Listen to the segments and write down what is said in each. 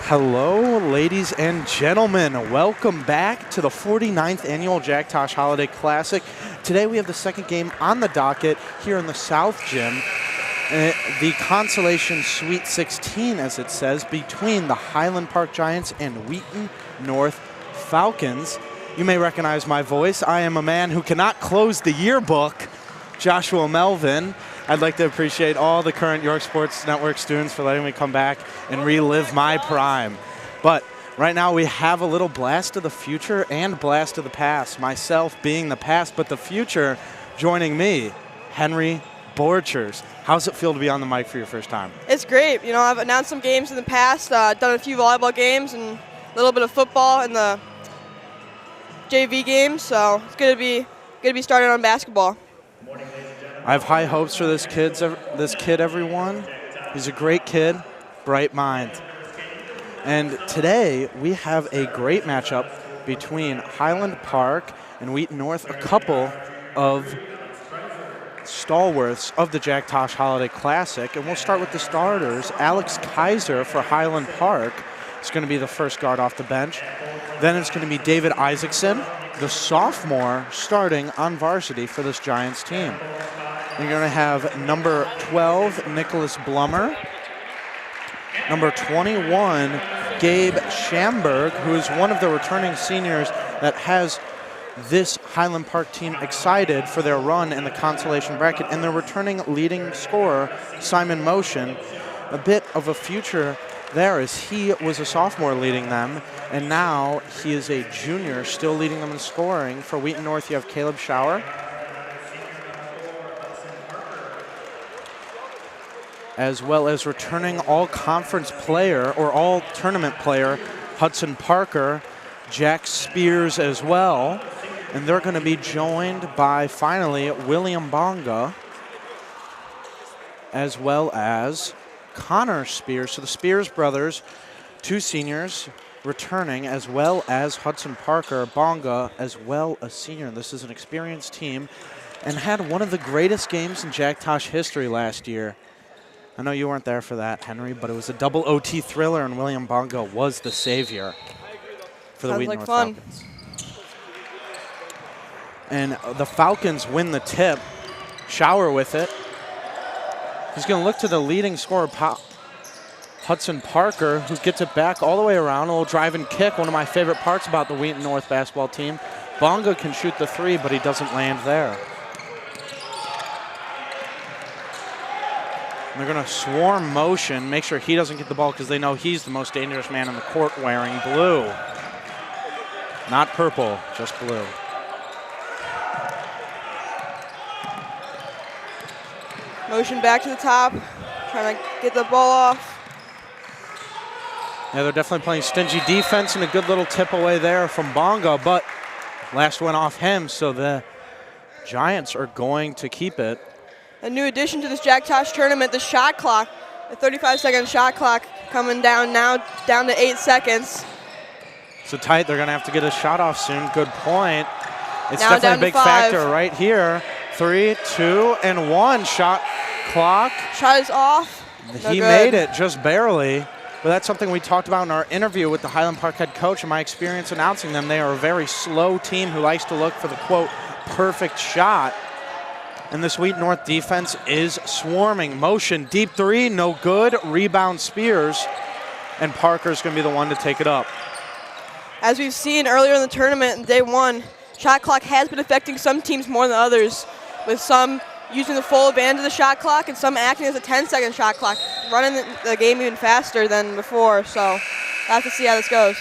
Hello, ladies and gentlemen. Welcome back to the 49th Annual Jack Tosh Holiday Classic. Today we have the second game on the docket here in the South Gym. The Consolation Sweet 16, as it says, between the Highland Park Giants and Wheaton North Falcons. You may recognize my voice. I am a man who cannot close the yearbook, Joshua Melvin. I'd like to appreciate all the current York Sports Network students for letting me come back and relive my prime. But right now we have a little blast of the future and blast of the past. Myself being the past, but the future joining me, Henry Borchers. How's it feel to be on the mic for your first time? It's great. You know, I've announced some games in the past, done a few volleyball games and a little bit of football in the JV games, so it's good to be started on basketball. I have high hopes for this kid, everyone. He's a great kid, bright mind. And today we have a great matchup between Highland Park and Wheaton North, a couple of stalwarts of the Jack Tosh Holiday Classic. And we'll start with the starters. Alex Kaiser for Highland Park is going to be the first guard off the bench. Then it's going to be David Isaacson, the sophomore, starting on varsity for this Giants team. You're going to have number 12, Nicholas Blummer. Number 21, Gabe Schamberg, who is one of the returning seniors that has this Highland Park team excited for their run in the consolation bracket. And their returning leading scorer, Simon Motion, a bit of a future there as he was a sophomore leading them, and now he is a junior still leading them in scoring. For Wheaton North, you have Caleb Schauer, as well as returning all-conference player or all-tournament player Hudson Parker, Jack Spears as well. And they're going to be joined by, finally, William Bonga, as well as Connor Spears. So the Spears brothers, two seniors returning, as well as Hudson Parker, Bonga, as well a senior. This is an experienced team and had one of the greatest games in Jack Tosh history last year. I know you weren't there for that, Henry, but it was a double OT thriller, and William Bonga was the savior for the Wheaton North Falcons. And the Falcons win the tip. Schauer with it. He's going to look to the leading scorer, Hudson Parker, who gets it back all the way around. A little drive and kick, one of my favorite parts about the Wheaton North basketball team. Bonga can shoot the three, but he doesn't land there. And they're going to swarm Motion, make sure he doesn't get the ball because they know he's the most dangerous man on the court wearing blue. Not purple, just blue. Motion back to the top, trying to get the ball off. Yeah, they're definitely playing stingy defense, and a good little tip away there from Bonga, but last went off him, so the Giants are going to keep it. A new addition to this Jack Tosh tournament, the shot clock, the 35-second shot clock coming down now, down to 8 seconds. So tight, they're going to have to get a shot off soon. Good point. It's now definitely a big factor right here. 3, 2, and 1 shot clock. Shot is off. He made it just barely. But that's something we talked about in our interview with the Highland Park head coach. In my experience announcing them, they are a very slow team who likes to look for the, quote, perfect shot. And this Wheaton North defense is swarming. Motion, deep three, no good. Rebound Spears. And Parker's going to be the one to take it up. As we've seen earlier in the tournament in day one, shot clock has been affecting some teams more than others, with some using the full advantage of the shot clock and some acting as a 10-second shot clock, running the game even faster than before. So we'll have to see how this goes.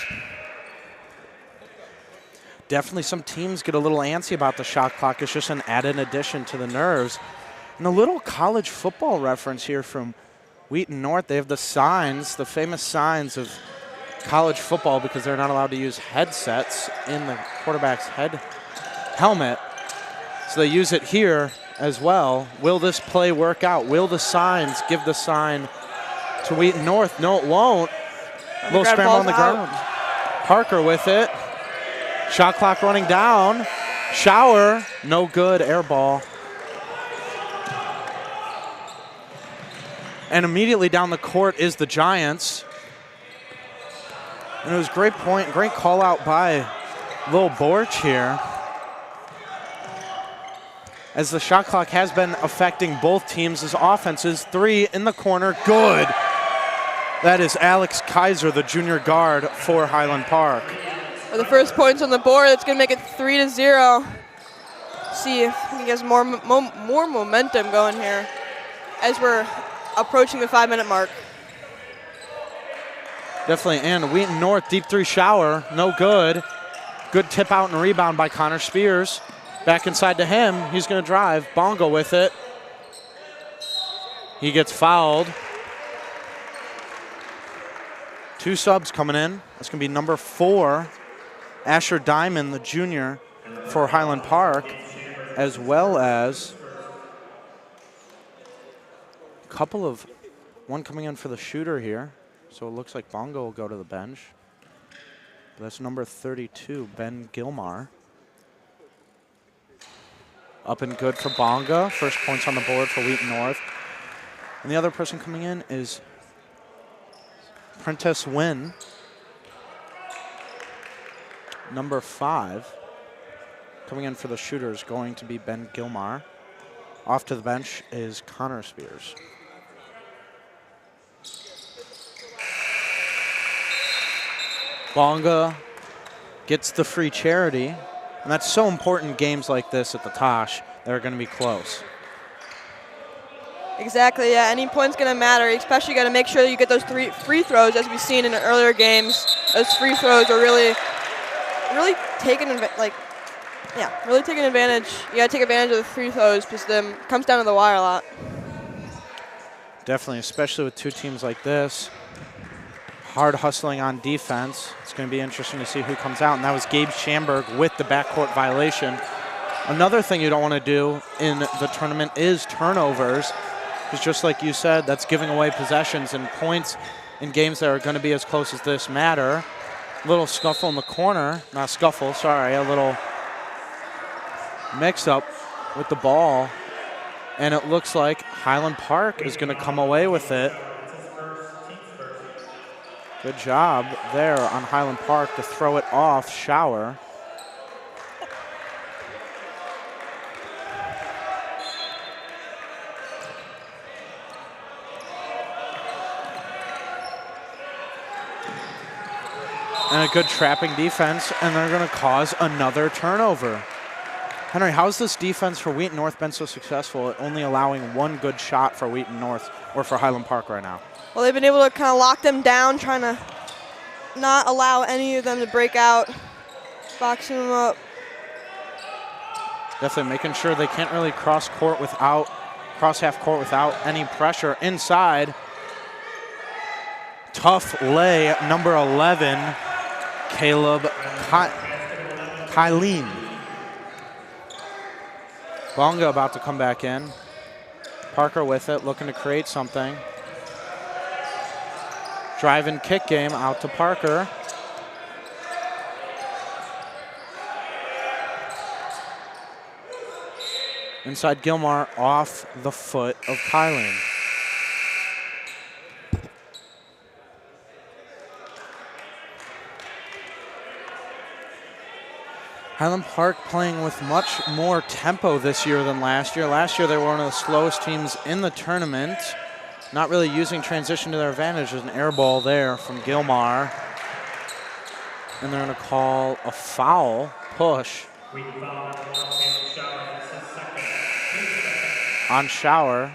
Definitely some teams get a little antsy about the shot clock. It's just an added addition to the nerves. And a little college football reference here from Wheaton North. They have the signs, the famous signs of college football, because they're not allowed to use headsets in the quarterback's helmet. So they use it here as well. Will this play work out? Will the signs give the sign to Wheaton North? No, it won't. A little scramble on the ground. Parker with it. Shot clock running down. Schauer, no good, air ball. And immediately down the court is the Giants. And it was great point, great call out by Lil Borch here. As the shot clock has been affecting both teams' offenses. 3 in the corner, good. That is Alex Kaiser, the junior guard for Highland Park. With the first points on the board, it's going to make it 3-0. See if he gets more momentum going here as we're approaching the 5-minute mark. Definitely, and Wheaton North, deep 3 shower, no good. Good tip out and rebound by Connor Spears. Back inside to him, he's gonna drive, Bongo with it. He gets fouled. 2 subs coming in. That's gonna be number 4, Asher Diamond, the junior for Highland Park, as well as a couple of, one coming in for the shooter here. So it looks like Bongo will go to the bench. That's number 32, Ben Gilmar. Up and good for Bonga. First points on the board for Wheaton North. And the other person coming in is Prentice Wynn, number 5. Coming in for the shooter is going to be Ben Gilmar. Off to the bench is Connor Spears. Bonga gets the free charity, and that's so important in games like this at the Tosh. They're going to be close. Exactly, yeah. Any point's going to matter, especially got to make sure that you get those 3 free throws, as we've seen in earlier games. Those free throws are really taking advantage. You got to take advantage of the free throws because it comes down to the wire a lot. Definitely, especially with 2 teams like this. Hard hustling on defense. It's going to be interesting to see who comes out, and that was Gabe Schamberg with the backcourt violation. Another thing you don't want to do in the tournament is turnovers, because just like you said, that's giving away possessions, and points in games that are going to be as close as this matter. Little scuffle in the corner, not scuffle, sorry, a little mix-up with the ball, and it looks like Highland Park is going to come away with it. Good job there on Highland Park to throw it off Shower. And a good trapping defense, and they're going to cause another turnover. Henry, how's this defense for Wheaton North been so successful at only allowing 1 good shot for Wheaton North or for Highland Park right now? Well, they've been able to kind of lock them down, trying to not allow any of them to break out, boxing them up. Definitely making sure they can't really cross half court without any pressure inside. Tough lay, number 11, Caleb Kylene. Bonga about to come back in. Parker with it, looking to create something. Drive and kick game out to Parker. Inside Gilmar, off the foot of Kylene. Highland Park playing with much more tempo this year than last year. Last year they were one of the slowest teams in the tournament. Not really using transition to their advantage. There's an air ball there from Gilmar. And they're going to call a foul, push. On Shower.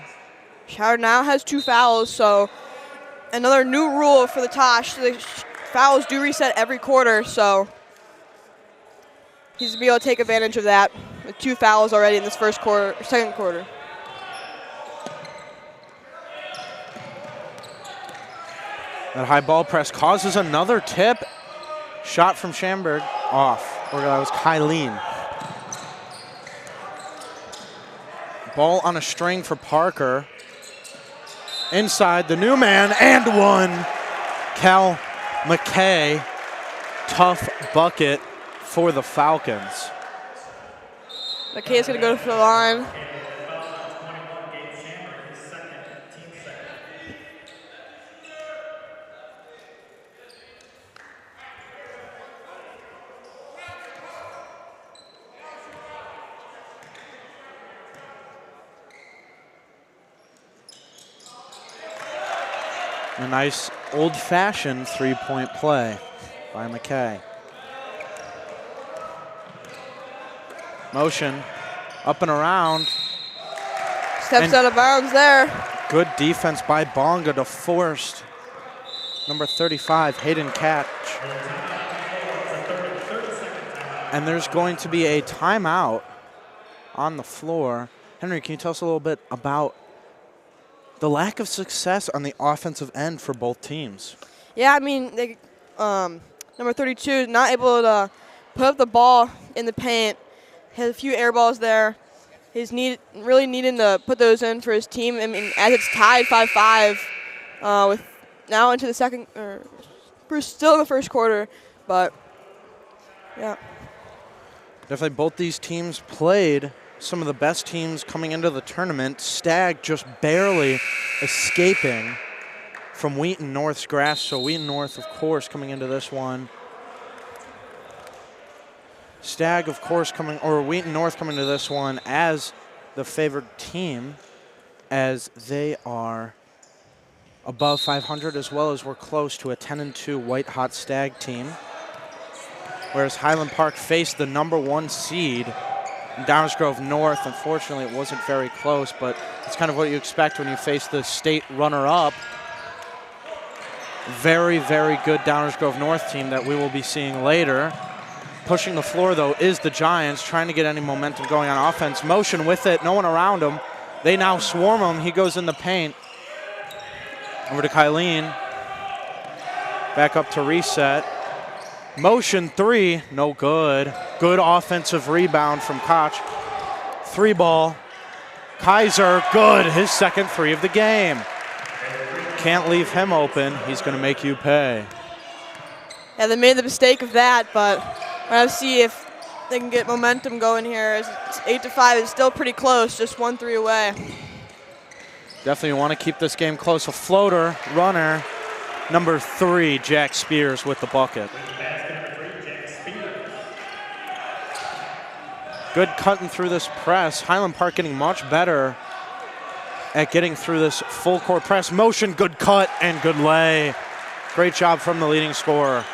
Shower now has 2 fouls, so another new rule for the Tosh. The fouls do reset every quarter, so he's going to be able to take advantage of that with 2 fouls already in this second quarter. That high ball press causes another tip. Shot from Schamberg off, or that was Kylene. Ball on a string for Parker. Inside, the new man, and 1. Cal McKay, tough bucket for the Falcons. McKay's going to go to the line. A nice old-fashioned three-point play by McKay. Motion, up and around. Steps out of bounds there. Good defense by Bonga to force number 35, Hayden catch. And there's going to be a timeout on the floor. Henry, can you tell us a little bit about the lack of success on the offensive end for both teams? Yeah, I mean, number 32 is not able to put up the ball in the paint. Has a few air balls there. He's really needing to put those in for his team. I mean, as it's tied 5-5 with now into the second, we're still in the first quarter, but yeah. Definitely both these teams played some of the best teams coming into the tournament. Stag just barely escaping from Wheaton North's grasp. So Wheaton North, of course, coming into this one. Stag, of course, Wheaton North coming to this one as the favored team, as they are above 500, as well as we're close to a 10-2 white-hot Stag team. Whereas Highland Park faced the #1 seed in Downers Grove North. Unfortunately, it wasn't very close, but it's kind of what you expect when you face the state runner-up. Very, very good Downers Grove North team that we will be seeing later. Pushing the floor, though, is the Giants, trying to get any momentum going on offense. Motion with it, no one around him. They now swarm him. He goes in the paint. Over to Kylene. Back up to reset. Motion three, no good. Good offensive rebound from Koch. Three ball. Kaiser, good. His second three of the game. Can't leave him open. He's going to make you pay. Yeah, they made the mistake of that, but we'll have to see if they can get momentum going here. It's 8-5. It's still pretty close, just 1-3 away. Definitely want to keep this game close. A floater, runner, number 3, Jack Spears with the bucket. Good cutting through this press. Highland Park getting much better at getting through this full court press. Motion, good cut, and good lay. Great job from the leading scorer.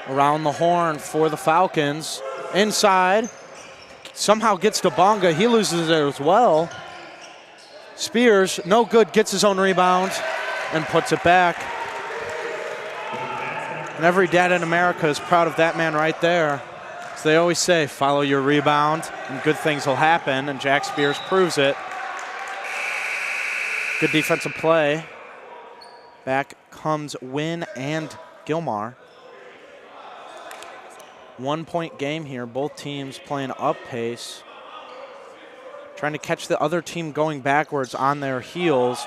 Around the horn for the Falcons. Inside. Somehow gets to Bonga. He loses it as well. Spears, no good, gets his own rebound and puts it back. And every dad in America is proud of that man right there. So they always say, follow your rebound and good things will happen, and Jack Spears proves it. Good defensive play. Back comes Wynn and Gilmar. 1 point game here, both teams playing up pace. Trying to catch the other team going backwards on their heels.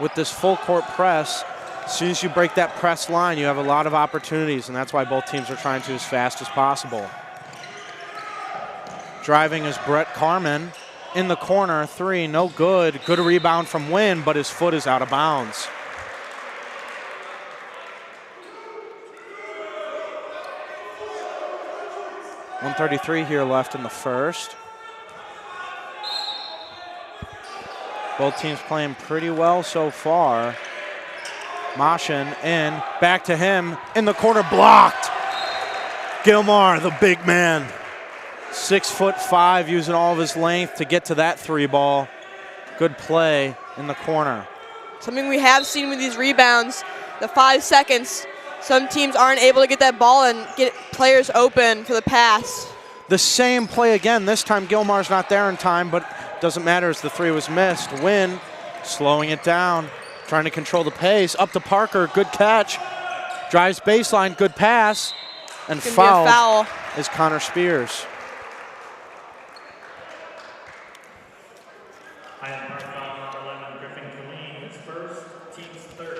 With this full court press, as soon as you break that press line, you have a lot of opportunities, and that's why both teams are trying to as fast as possible. Driving is Brett Carmen. In the corner, 3, no good. Good rebound from Wynn, but his foot is out of bounds. .133 here left in the first. Both teams playing pretty well so far. Moshin in, back to him, in the corner, blocked. Gilmar, the big man. 6'5", using all of his length to get to that 3 ball. Good play in the corner. Something we have seen with these rebounds, the 5 seconds, some teams aren't able to get that ball and get players open for the pass. The same play again. This time Gilmar's not there in time, but doesn't matter as the 3 was missed. Wynn slowing it down, trying to control the pace. Up to Parker, good catch. Drives baseline, good pass. And foul is Connor Spears.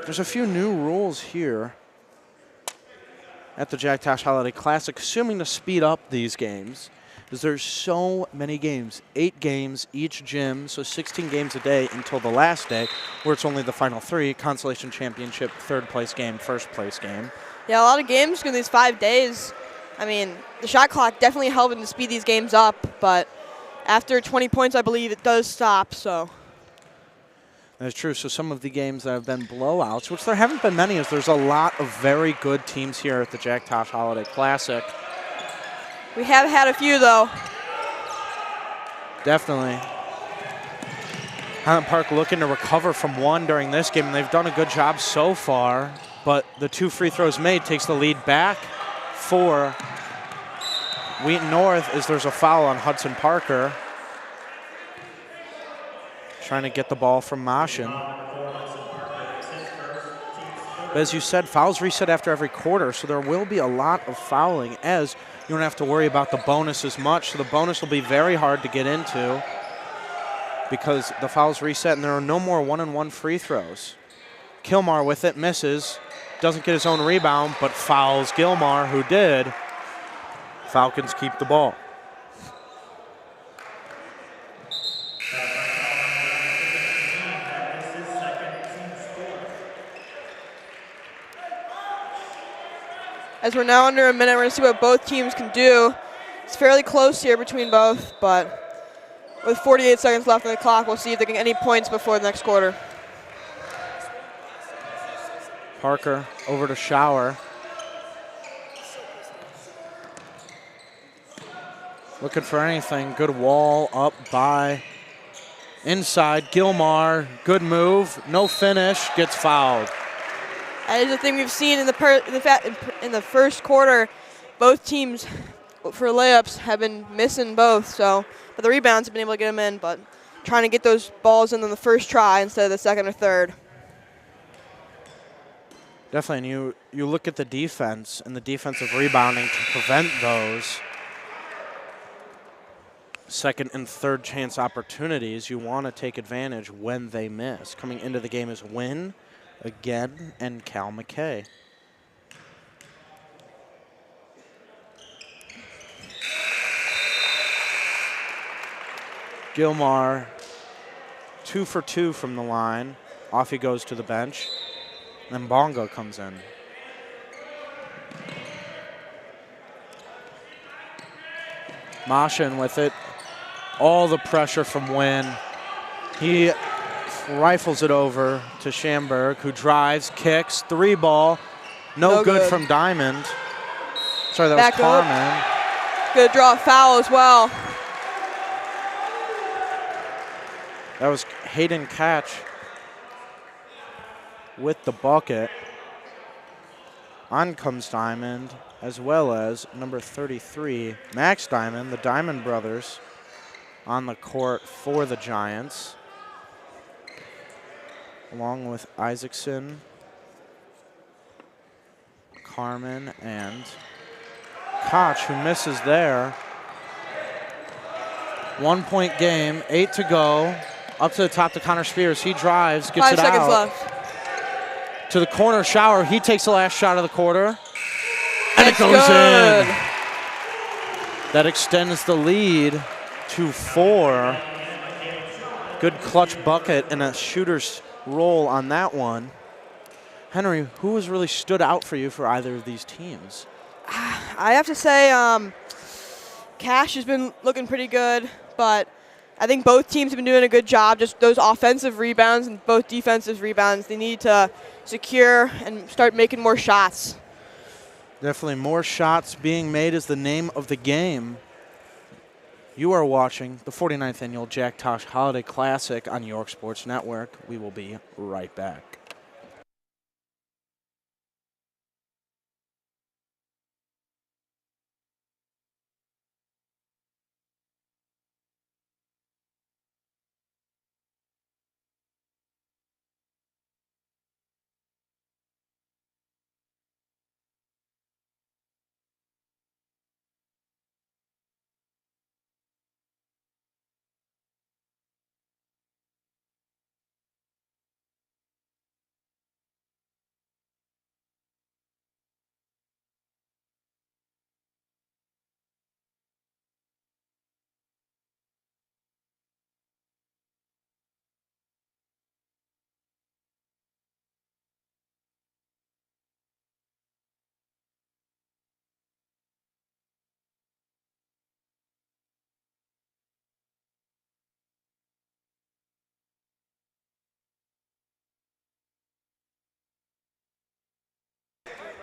There's a few new rules here at the Jack Tosh Holiday Classic, assuming to speed up these games, because there's so many games, 8 games each gym, so 16 games a day until the last day, where it's only the final 3, consolation championship, 3rd place game, 1st place game. Yeah, a lot of games in these 5 days. I mean, the shot clock definitely helping to speed these games up, but after 20 points, I believe it does stop, so. That's true. So some of the games that have been blowouts, which there haven't been many, is there's a lot of very good teams here at the Jack Tosh Holiday Classic. We have had a few, though. Definitely. Highland Park looking to recover from one during this game, and they've done a good job so far, but the 2 free throws made takes the lead back for Wheaton North as there's a foul on Hudson Parker. Trying to get the ball from Moshin. But as you said, fouls reset after every quarter, so there will be a lot of fouling as you don't have to worry about the bonus as much. So the bonus will be very hard to get into because the fouls reset and there are no more 1-and-1 free throws. Kilmar with it, misses, doesn't get his own rebound, but fouls Gilmar, who did. Falcons keep the ball. As we're now under a minute, we're going to see what both teams can do. It's fairly close here between both, but with 48 seconds left on the clock, we'll see if they can get any points before the next quarter. Parker over to Shower. Looking for anything. Good wall up by inside. Gilmar, good move. No finish, gets fouled. That is the thing we've seen in the first quarter. Both teams for layups have been missing both. So, but the rebounds have been able to get them in. But trying to get those balls in on the first try instead of the second or third. Definitely, and you look at the defense and the defensive rebounding to prevent those second and third chance opportunities. You want to take advantage when they miss. Coming into the game is Wynn again and Cal McKay. Gilmar, 2 for 2 from the line. Off he goes to the bench. Then Bongo comes in. Moshin with it. All the pressure from Wynn. He rifles it over to Schamberg, who drives, kicks, 3-ball. No good from Diamond. Sorry, that Back was Carmen. Good draw foul as well. That was Hayden Catch with the bucket. On comes Diamond, as well as number 33, Max Diamond, the Diamond brothers, on the court for the Giants, along with Isaacson, Carmen, and Koch, who misses there. 1-point game, 8 to go. Up to the top to Connor Spears. He drives, gets 5 it seconds out. left. To the corner, Shower. He takes the last shot of the quarter. And it goes good. in. That extends the lead to 4. Good clutch bucket and a shooter's roll on that one. Henry, who has really stood out for you for either of these teams? I have to say Cash has been looking pretty good, but I think both teams have been doing a good job. Just those offensive rebounds and both defensive rebounds, they need to secure and start making more shots. Definitely more shots being made is the name of the game. You are watching the 49th Annual Jack Tosh Holiday Classic on York Sports Network. We will be right back.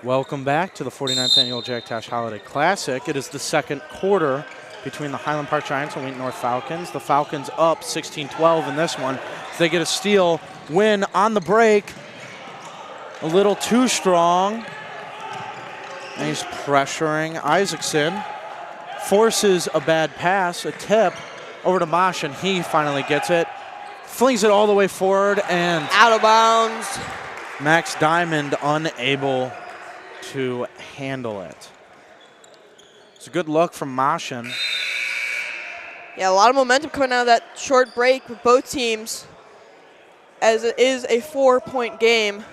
Welcome back to the 49th Annual Jack Tosh Holiday Classic. It is the second quarter between the Highland Park Giants and Wheaton North Falcons. The Falcons up 16-12 in this one. They get a steal, win on the break. A little too strong. And he's pressuring Isaacson. Forces a bad pass, a tip, over to Mosh, and he finally gets it. Flings it all the way forward, and Out of bounds. Max Diamond unable to handle it. It's a good look from Moshin. Yeah, a lot of momentum coming out of that short break with both teams, as it is a 4-point game.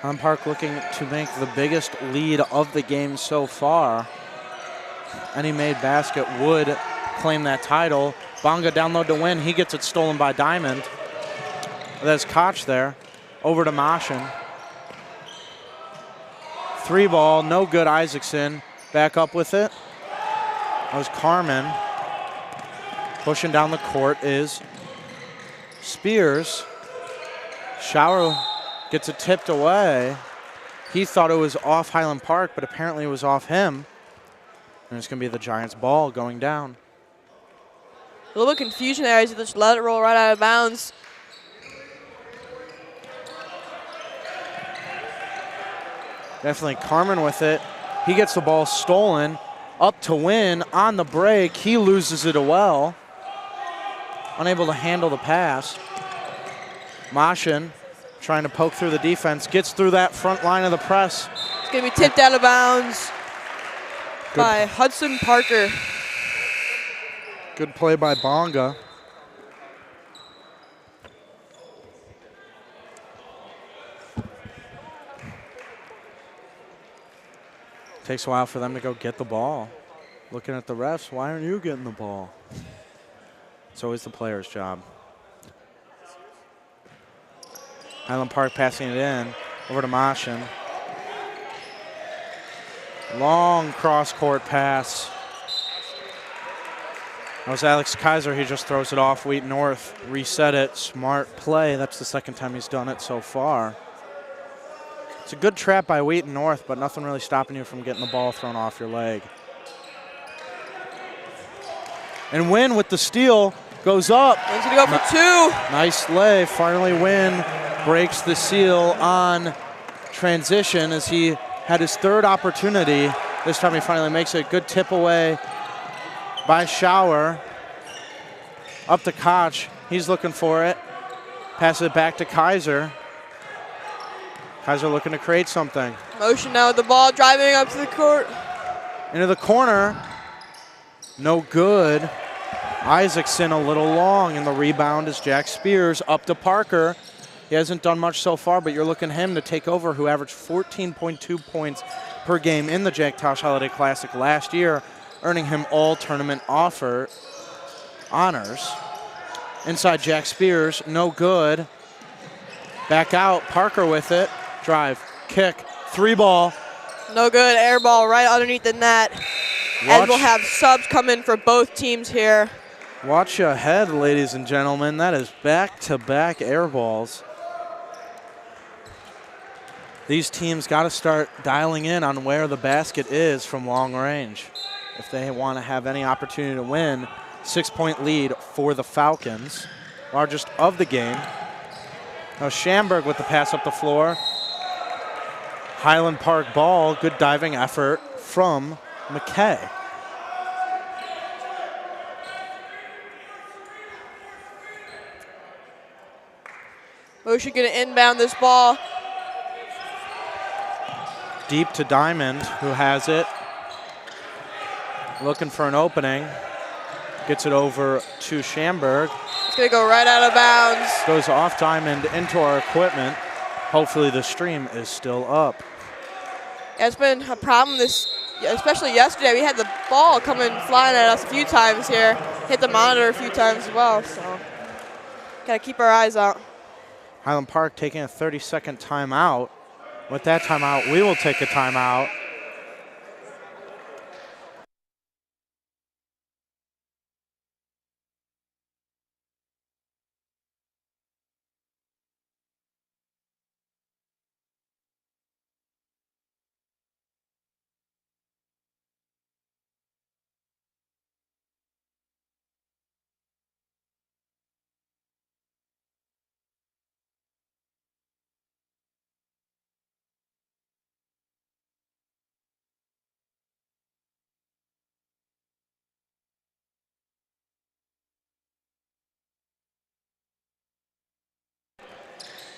Highland Park looking to make the biggest lead of the game so far. Any made basket would claim that title. Bonga down low to win. He gets it stolen by Diamond. There's Koch there. Over to Moshin. 3 ball, no good. Isaacson back up with it. That was Carmen. Pushing down the court is Spears. Shower gets it tipped away. He thought it was off Highland Park, but apparently it was off him. And it's going to be the Giants' ball going down. A little bit of confusion there as he just let it roll right out of bounds. Definitely Carmen with it. He gets the ball stolen. Up to win on the break. He loses it well. Unable to handle the pass. Moshin trying to poke through the defense. Gets through that front line of the press. It's going to be tipped out of bounds by Hudson Parker. Good play by Bonga. Takes a while for them to go get the ball. Looking at the refs, why aren't you getting the ball? It's always the player's job. Highland Park passing it in, over to Moshin. Long cross-court pass. That was Alex Kaiser. He just throws it off. Wheaton North reset it. Smart play. That's the second time he's done it so far. It's a good trap by Wheaton North, but nothing really stopping you from getting the ball thrown off your leg. And Wynn with the steal goes up. He's going to go for 2. Nice lay. Finally Wynn breaks the seal on transition as he had his third opportunity. This time he finally makes it. Good tip away by Shower. Up to Koch. He's looking for it. Passes it back to Kaiser. Kaiser looking to create something. Motion now with the ball, driving up to the court. Into the corner. No good. Isaacson a little long, and the rebound is Jack Spears. Up to Parker. He hasn't done much so far, but you're looking at him to take over, who averaged 14.2 points per game in the Jack Tosh Holiday Classic last year, earning him all tournament honors. Inside Jack Spears, no good. Back out, Parker with it. Drive, kick, 3 ball. No good, air ball right underneath the net. And we'll have subs come in for both teams here. Watch ahead, ladies and gentlemen. That is back-to-back air balls. These teams got to start dialing in on where the basket is from long range if they want to have any opportunity to win. 6-point lead for the Falcons, largest of the game. Now Schamberg with the pass up the floor. Highland Park ball, good diving effort from McKay. Motion going to inbound this ball. Deep to Diamond, who has it. Looking for an opening. Gets it over to Schamberg. It's going to go right out of bounds. Goes off Diamond into our equipment. Hopefully the stream is still up. Yeah, it's been a problem especially yesterday. We had the ball coming flying at us a few times here. Hit the monitor a few times as well, so got to keep our eyes out. Highland Park taking a 30-second timeout. With that timeout, we will take a timeout.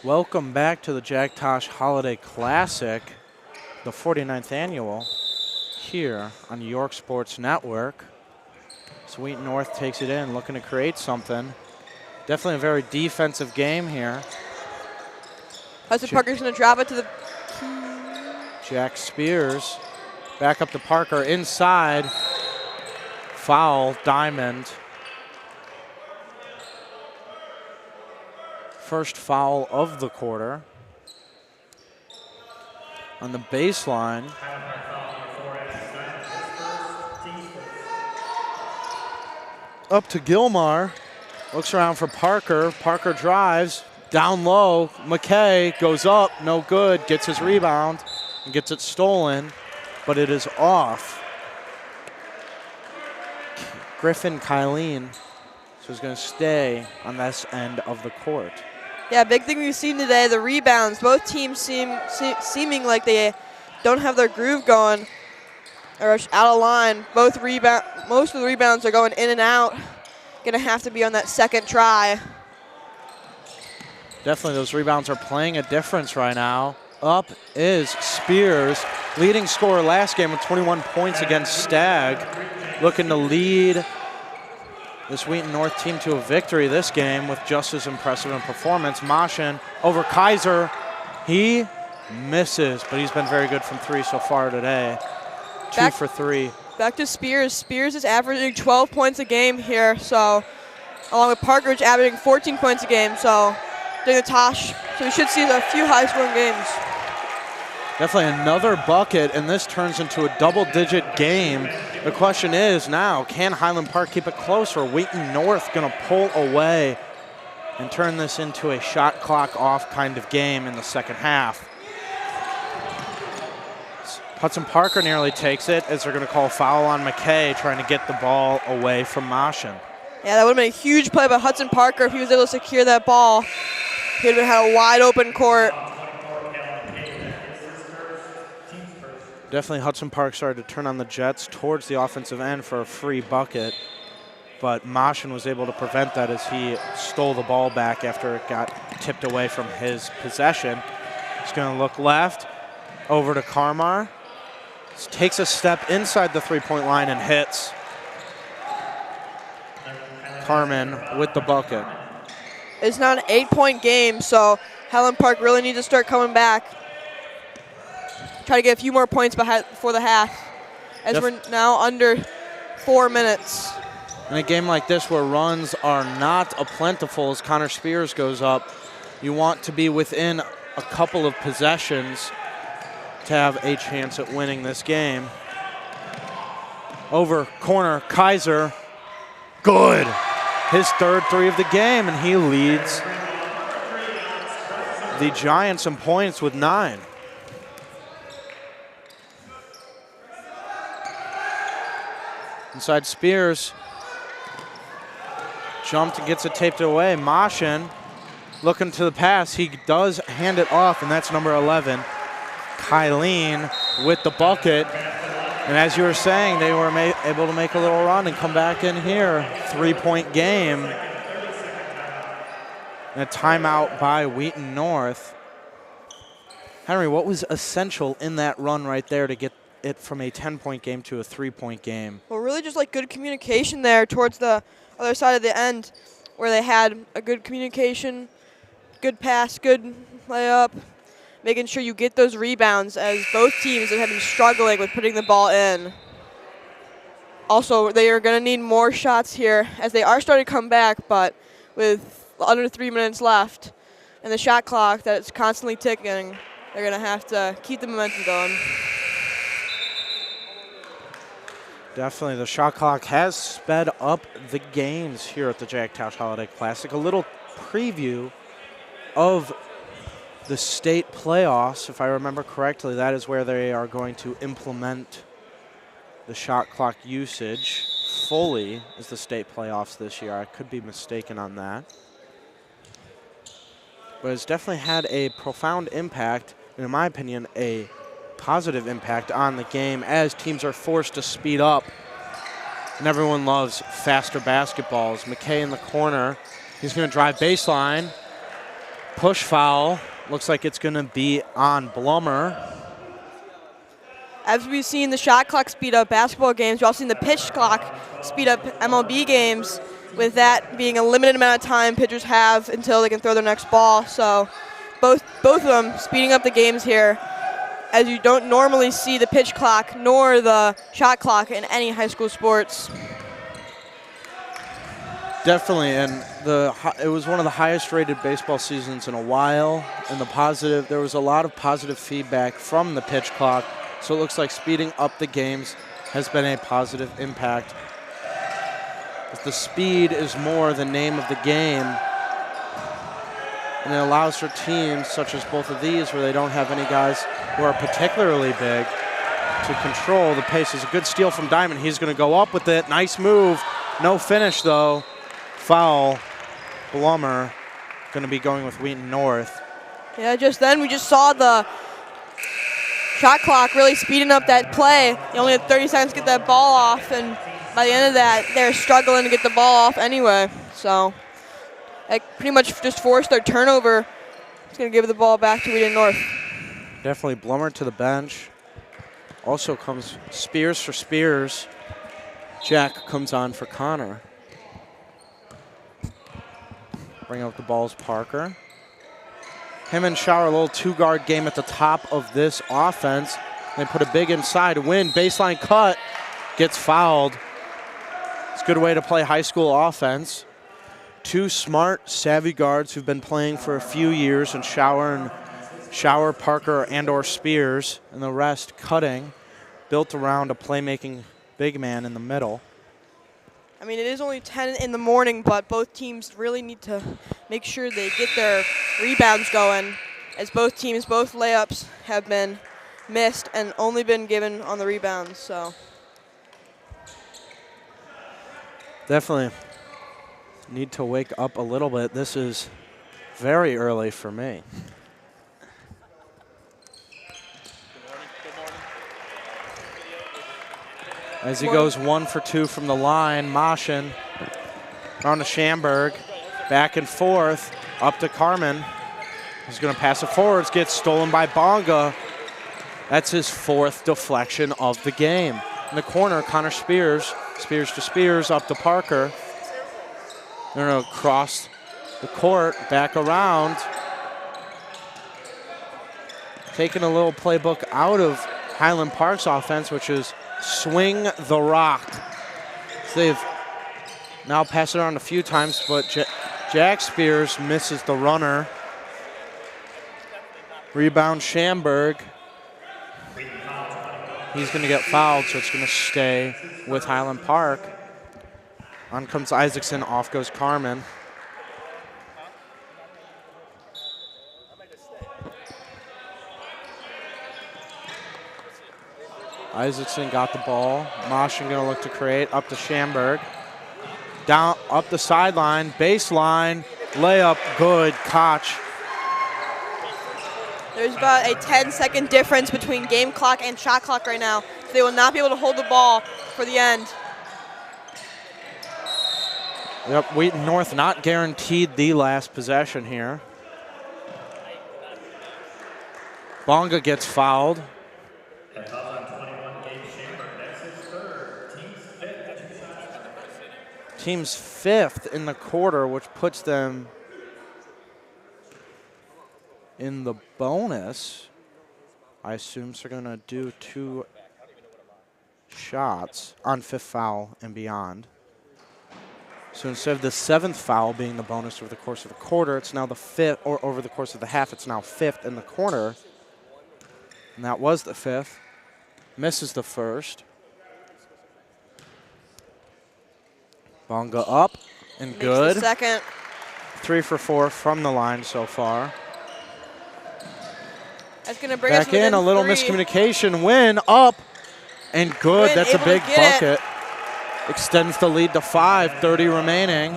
Welcome back to the Jack Tosh Holiday Classic, the 49th annual, here on New York Sports Network. So Wheaton North takes it in, looking to create something. Definitely a very defensive game here. Hudson Parker's going to drop it to the Jack Spears back up to Parker inside. Foul, Diamond. First foul of the quarter. On the baseline. Up to Gilmar. Looks around for Parker. Parker drives. Down low. McKay goes up. No good. Gets his rebound and gets it stolen. But it is off. Griffin Kylene. So he's going to stay on this end of the court. Yeah, big thing we've seen today, the rebounds. Both teams seeming like they don't have their groove going or out of line. Most of the rebounds are going in and out. Gonna have to be on that second try. Definitely those rebounds are playing a difference right now. Up is Spears, leading scorer last game with 21 points against Stagg. Looking to lead this Wheaton North team to a victory this game with just as impressive a performance. Moshin over Kaiser. He misses, but he's been very good from three so far today. Two for three. Back to Spears. Spears is averaging 12 points a game here, so along with Parker averaging 14 points a game, so during the Tosh. So we should see a few high-scoring games. Definitely another bucket, and this turns into a double-digit game. The question is now, can Highland Park keep it close, or Wheaton North going to pull away and turn this into a shot clock off kind of game in the second half? Hudson Parker nearly takes it as they're going to call a foul on McKay, trying to get the ball away from Moshin. Yeah, that would have been a huge play by Hudson Parker if he was able to secure that ball. He would have had a wide open court. Definitely Hudson Park started to turn on the Jets towards the offensive end for a free bucket, but Moshin was able to prevent that as he stole the ball back after it got tipped away from his possession. He's going to look left, over to Carmar. Takes a step inside the three-point line and hits. Carmen with the bucket. It's not an 8-point game, so Highland Park really needs to start coming back. Try to get a few more points before the half, as we're now under 4 minutes. In a game like this where runs are not a plentiful as Connor Spears goes up, you want to be within a couple of possessions to have a chance at winning this game. Over corner, Kaiser, good. His third three of the game, and he leads the Giants in points with 9. Inside Spears, jumped and gets it taped away. Moshin looking to the pass. He does hand it off, and that's number 11. Kylene with the bucket. And as you were saying, they were able to make a little run and come back in here. 3-point game. And a timeout by Wheaton North. Henry, what was essential in that run right there to get it from a 10-point game to a 3-point game? Well, really just like good communication there towards the other side of the end where they had a good communication, good pass, good layup, making sure you get those rebounds as both teams have been struggling with putting the ball in. Also, they are going to need more shots here as they are starting to come back, but with under 3 minutes left and the shot clock that's constantly ticking, they're going to have to keep the momentum going. Definitely, the shot clock has sped up the games here at the Jack Tosh Holiday Classic. A little preview of the state playoffs, if I remember correctly. That is where they are going to implement the shot clock usage fully as the state playoffs this year. I could be mistaken on that. But it's definitely had a profound impact, and in my opinion, a positive impact on the game as teams are forced to speed up. And everyone loves faster basketballs. McKay in the corner. He's going to drive baseline. Push foul. Looks like it's going to be on Blummer. As we've seen the shot clock speed up basketball games, we've also seen the pitch clock speed up MLB games, with that being a limited amount of time pitchers have until they can throw their next ball. So both of them speeding up the games here, as you don't normally see the pitch clock nor the shot clock in any high school sports. Definitely, and it was one of the highest rated baseball seasons in a while. And there was a lot of positive feedback from the pitch clock. So it looks like speeding up the games has been a positive impact. If the speed is more the name of the game, and it allows for teams such as both of these where they don't have any guys who are particularly big to control the pace. It's a good steal from Diamond. He's going to go up with it. Nice move. No finish, though. Foul. Blummer going to be going with Wheaton North. Yeah, just then we just saw the shot clock really speeding up that play. You only had 30 seconds to get that ball off, and by the end of that, they're struggling to get the ball off anyway. So it pretty much just forced their turnover. It's going to give the ball back to Wheaton North. Definitely Blummer to the bench. Also comes Spears for Spears. Jack comes on for Connor. Bring out the balls, Parker. Him and Shower, a little two-guard game at the top of this offense. They put a big inside win. Baseline cut. Gets fouled. It's a good way to play high school offense. Two smart, savvy guards who've been playing for a few years, and Shower, Parker, and/or Spears, and the rest cutting, built around a playmaking big man in the middle. I mean, it is only 10 in the morning, but both teams really need to make sure they get their rebounds going, as both teams, both layups have been missed and only been given on the rebounds. So definitely need to wake up a little bit. This is very early for me. As he goes 1 for 2 from the line, Moshin on to Schamberg, back and forth, up to Carmen. He's going to pass it forwards, gets stolen by Bonga. That's his 4th deflection of the game. In the corner, Connor Spears, Spears to Spears, up to Parker. They're going to cross the court, back around. Taking a little playbook out of Highland Park's offense, which is swing the rock. So they've now passed it on a few times, but Jack Spears misses the runner. Rebound Schamberg. He's going to get fouled, so it's going to stay with Highland Park. On comes Isaacson, off goes Carmen. Isaacson got the ball. Moshin going to look to create, up to Schamberg. Down, up the sideline, baseline, layup, good, Koch. there's about a 10-second difference between game clock and shot clock right now. So they will not be able to hold the ball for the end. Yep, Wheaton North not guaranteed the last possession here. Bonga gets fouled. Team's 5th in the quarter, which puts them in the bonus. I assume so. They're going to do 2 shots on 5th foul and beyond. So instead of the 7th foul being the bonus over the course of the quarter, it's now the 5th, or over the course of the half, it's now 5th in the quarter. And that was the 5th. Misses the 1st. Bonga up and good. Makes the 2nd. 3 for 4 from the line so far. That's going to bring us back in, a little 3. miscommunication. Win up and good. Win, that's a big bucket. It. Extends the lead to 5, 30 remaining.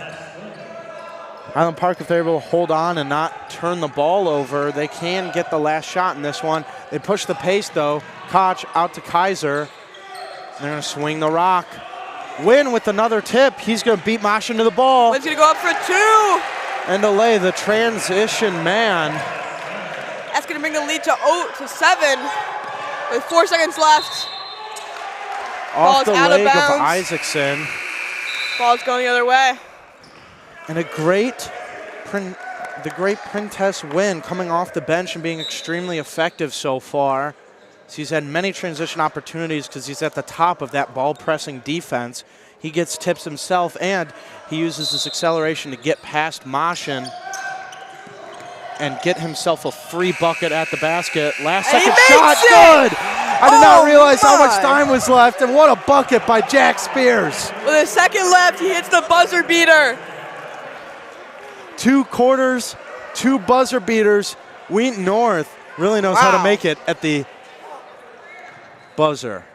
Highland Park, if they're able to hold on and not turn the ball over, they can get the last shot in this one. They push the pace, though. Koch out to Kaiser. They're going to swing the rock. Win with another tip. He's going to beat Moshin to the ball. Wynn's going to go up for 2. And Olay, the transition man. That's going to bring the lead to 7 with 4 seconds left. Off the out leg of of bounds. Isaacson. Ball's going the other way. And the great Printess win coming off the bench and being extremely effective so far. So he's had many transition opportunities because he's at the top of that ball pressing defense. He gets tips himself and he uses his acceleration to get past Moshin and get himself a free bucket at the basket. Last second shot, good! I did not realize how much time was left, and what a bucket by Jack Spears. With a second left, he hits the buzzer beater. 2 quarters, 2 buzzer beaters. Wheaton North really knows how to make it at the buzzer.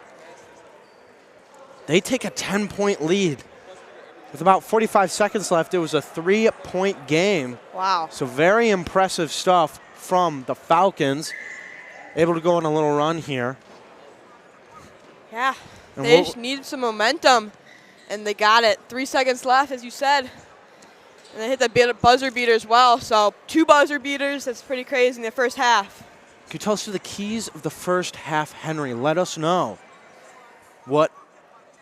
They take a 10-point lead. With about 45 seconds left, it was a 3-point game. Wow. So very impressive stuff from the Falcons. Able to go on a little run here. Yeah, they just needed some momentum, and they got it. 3 seconds left, as you said. And they hit the buzzer beater as well. So 2 buzzer beaters, that's pretty crazy in the first half. Can you tell us the keys of the first half, Henry? Let us know what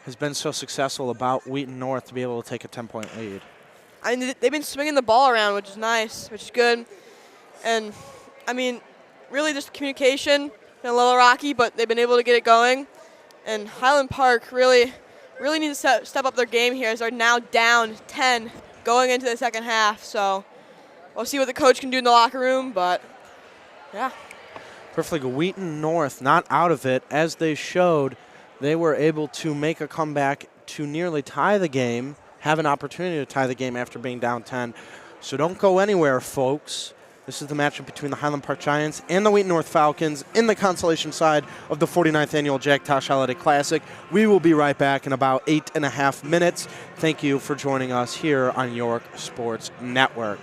has been so successful about Wheaton North to be able to take a 10-point lead. I mean, they've been swinging the ball around, which is nice, which is good. And, I mean, really just communication, been a little rocky, but they've been able to get it going. And Highland Park really needs to step up their game here as they're now down 10 going into the second half. So we'll see what the coach can do in the locker room, but yeah. Perfectly. Wheaton North not out of it. As they showed, they were able to make a comeback to nearly tie the game, have an opportunity to tie the game after being down 10. So don't go anywhere, folks. This is the matchup between the Highland Park Giants and the Wheaton North Falcons in the consolation side of the 49th Annual Jack Tosh Holiday Classic. We will be right back in about 8.5 minutes. Thank you for joining us here on York Sports Network.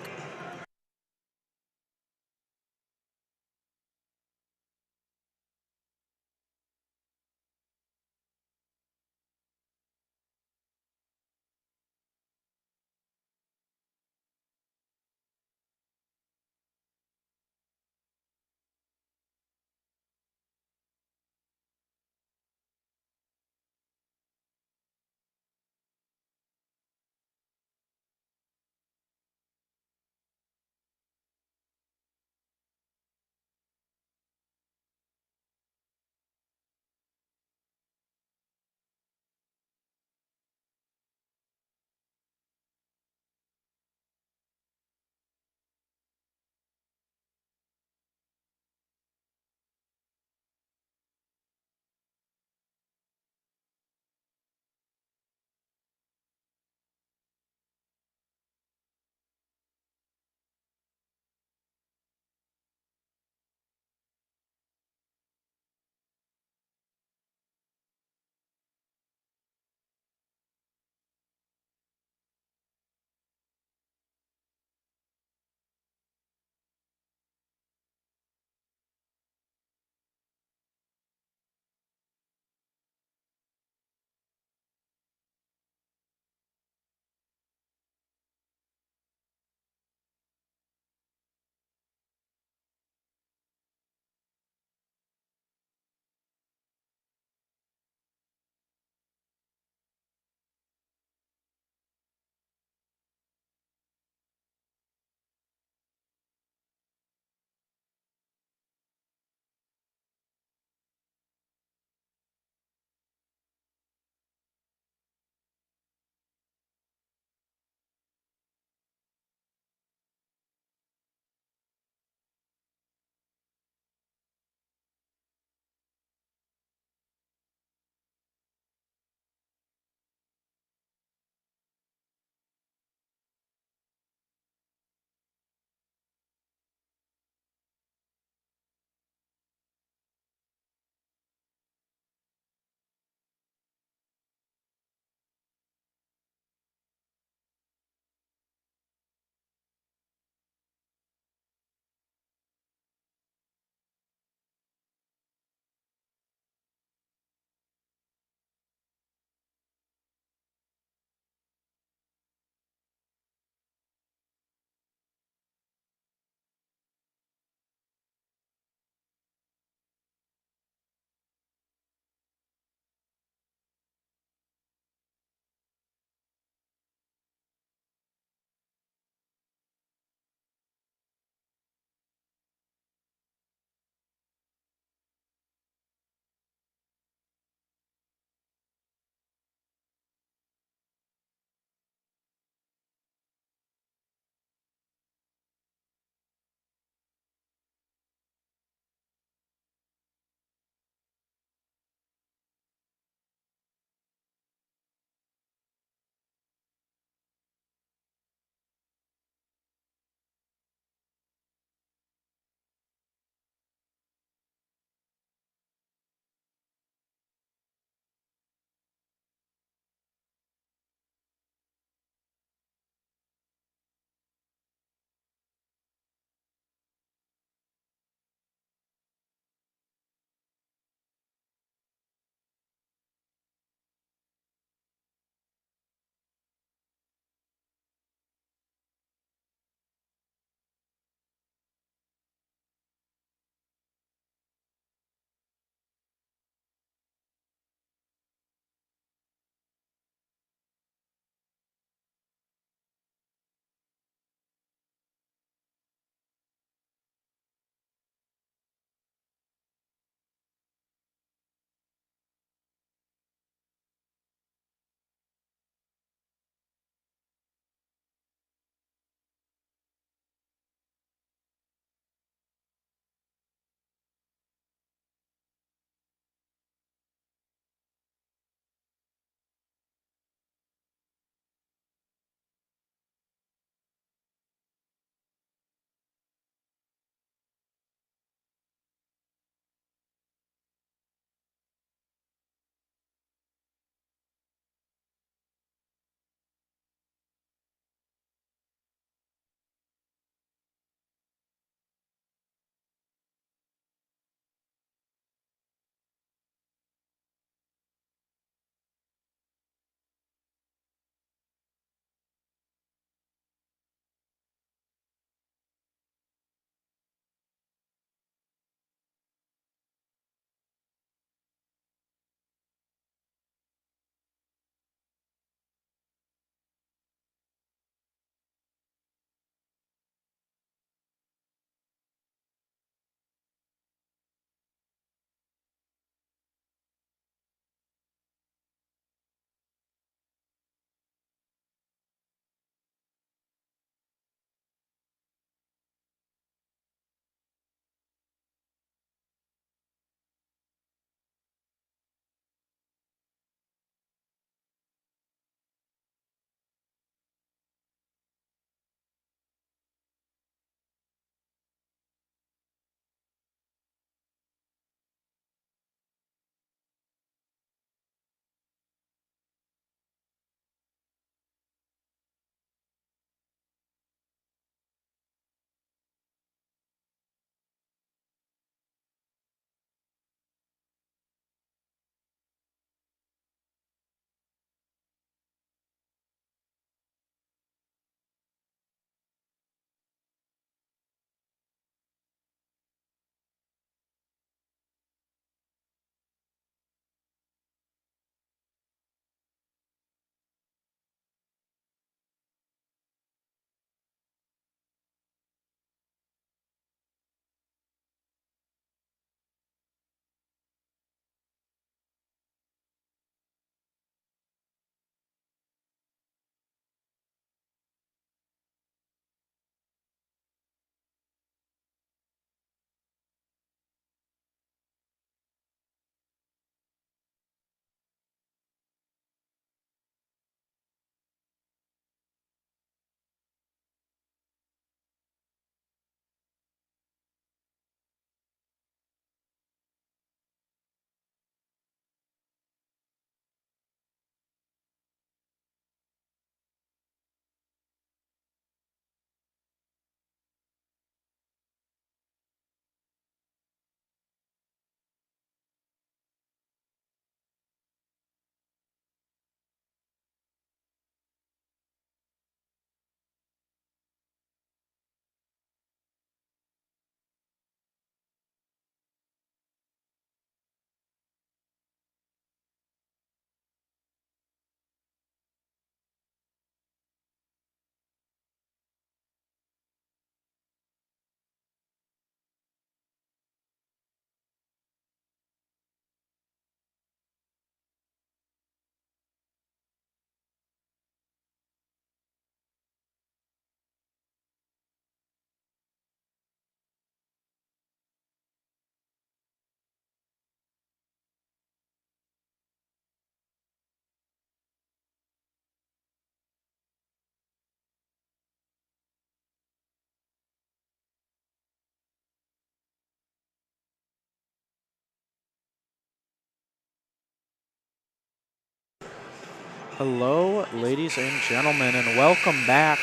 Hello, ladies and gentlemen, and welcome back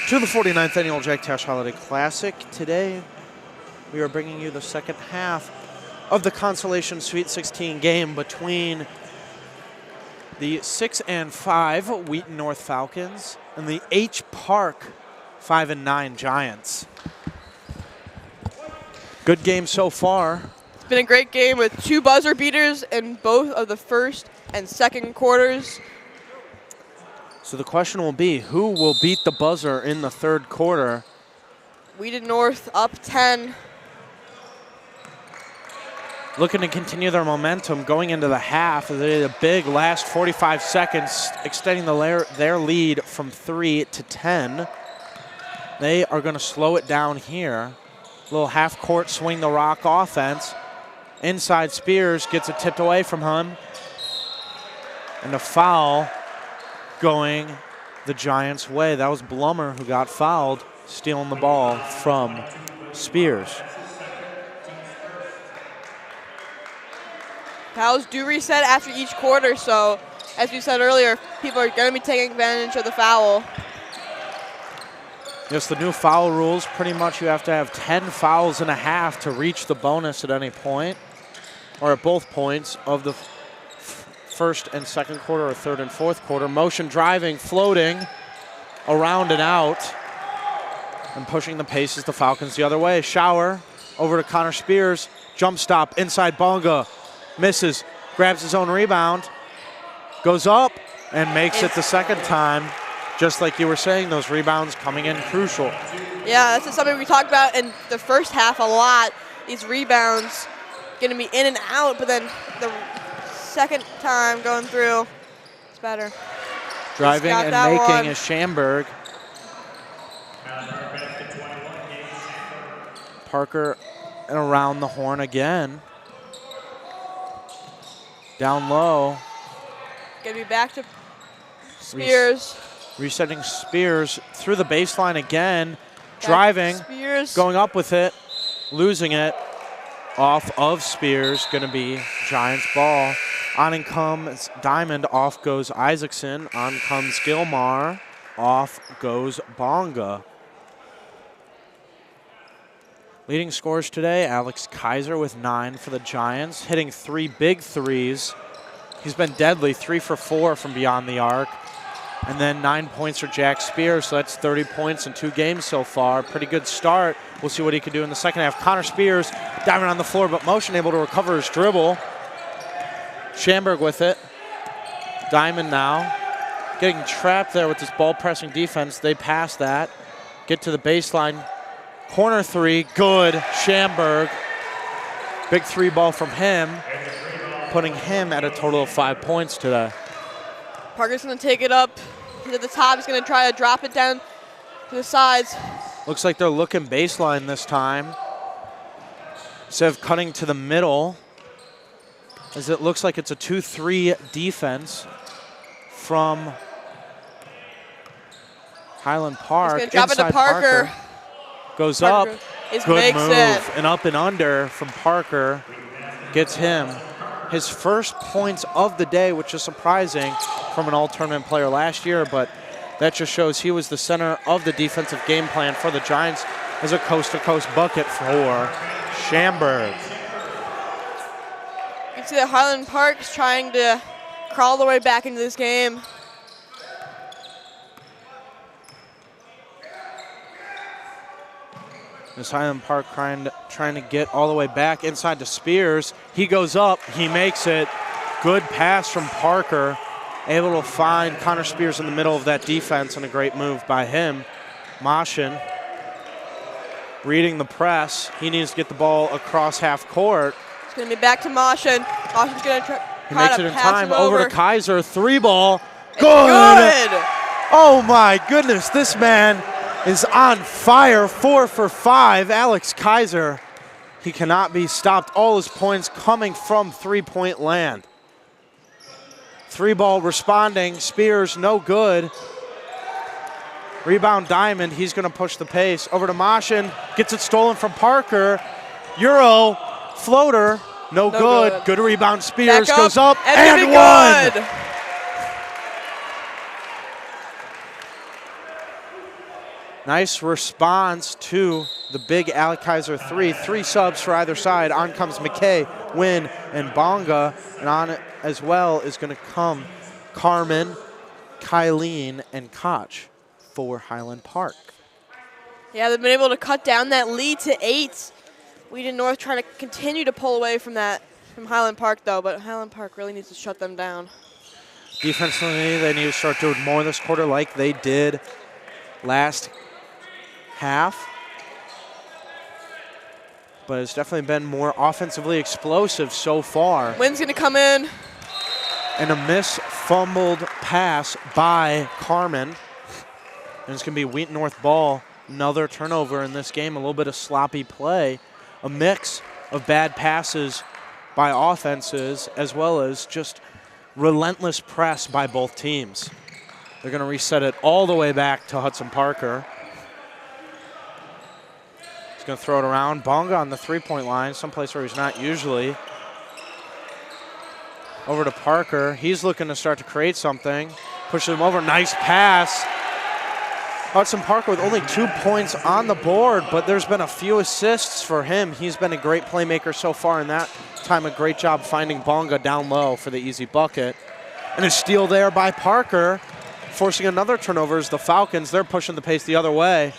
to the 49th Annual Jack Tosh Holiday Classic. Today, we are bringing you the second half of the Consolation Sweet 16 game between the 6-5 Wheaton North Falcons and the H Park 5-9 Giants. Good game so far. It's been a great game with 2 buzzer beaters in both of the first and second quarters. So the question will be, who will beat the buzzer in the third quarter? Wheaton North up 10. Looking to continue their momentum going into the half. They had a big last 45 seconds, extending their lead from 3 to 10. They are going to slow it down here. Little half-court swing the rock offense. Inside Spears gets it tipped away from him. And a foul going the Giants' way. That was Blummer who got fouled, stealing the ball from Spears. Fouls do reset after each quarter, so as we said earlier, people are going to be taking advantage of the foul. Yes, the new foul rules, pretty much you have to have 10 fouls and a half to reach the bonus at any point, or at both points of the first and second quarter or third and fourth quarter. Motion driving, floating, around and out, and pushing the pace as the Falcons the other way. Shower over to Connor Spears, jump stop, inside Bonga, misses, grabs his own rebound, goes up, and makes it the second time. Just like you were saying, those rebounds coming in crucial. Yeah, this is something we talked about in the first half a lot. These rebounds going to be in and out, but then the second time going through, it's better. Driving and making is Schamberg. Parker and around the horn again. Down low. Going to be back to Spears. Resetting Spears through the baseline again. Driving, Spears. Going up with it, losing it. Off of Spears, going to be Giants ball. On and comes Diamond, off goes Isaacson. On comes Gilmar, off goes Bonga. Leading scorers today, Alex Kaiser with 9 for the Giants, hitting 3 big threes. He's been deadly, 3 for 4 from beyond the arc. And then 9 points for Jack Spears, so that's 30 points in 2 games so far. Pretty good start. We'll see what he can do in the second half. Connor Spears diving on the floor, but motion able to recover his dribble. Schamberg with it. Diamond now. Getting trapped there with this ball pressing defense. They pass that. Get to the baseline. Corner 3, good. Schamberg. Big 3 ball from him, putting him at a total of 5 points today. Parker's going to take it up to the top. He's going to try to drop it down to the sides. Looks like they're looking baseline this time. Instead of cutting to the middle, as it looks like it's a 2-3 defense from Highland Park. He's going to drop it to Parker. Goes Parker up. Good Makes move. It. And up and under from Parker. Gets him his first points of the day, which is surprising from an all-tournament player last year, but that just shows he was the center of the defensive game plan for the Giants as a coast-to-coast bucket for Schamberg. You can see that Highland Park is trying to crawl their way back into this game. This Highland Park trying to get all the way back inside to Spears. He goes up, he makes it. Good pass from Parker. Able to find Connor Spears in the middle of that defense, and a great move by him. Moshin reading the press. He needs to get the ball across half court. It's going to be back to Moshin. Moshin's going to try He makes it in time. Over to Kaiser. 3 ball. Good. Oh my goodness, this man is on fire. 4 for 5. Alex Kaiser. He cannot be stopped. All his points coming from 3-point land. 3 ball responding. Spears, no good. Rebound Diamond. He's going to push the pace. Over to Moshin. Gets it stolen from Parker. Euro. Floater. No good. Good rebound. Spears goes up and one. Nice response to the big Alec Kaiser three. 3 subs for either side. On comes McKay, Wynn, and Bonga. And on it as well is going to come Carmen, Kylene, and Koch for Highland Park. Yeah, they've been able to cut down that lead to 8. Wheaton North trying to continue to pull away from Highland Park, though, but Highland Park really needs to shut them down. Defensively, they need to start doing more this quarter like they did last half. But it's definitely been more offensively explosive so far. Wynn's going to come in. And a miss-fumbled pass by Carmen. And it's going to be Wheaton North ball. Another turnover in this game, a little bit of sloppy play. A mix of bad passes by offenses as well as just relentless press by both teams. They're going to reset it all the way back to Hudson Parker. He's going to throw it around. Bonga on the three-point line, someplace where he's not usually. Over to Parker. He's looking to start to create something. Pushes him over. Nice pass. Hudson Parker with only 2 points on the board, but there's been a few assists for him. He's been a great playmaker so far in that time. A great job finding Bonga down low for the easy bucket. And a steal there by Parker, forcing another turnover as the Falcons, they're pushing the pace the other way.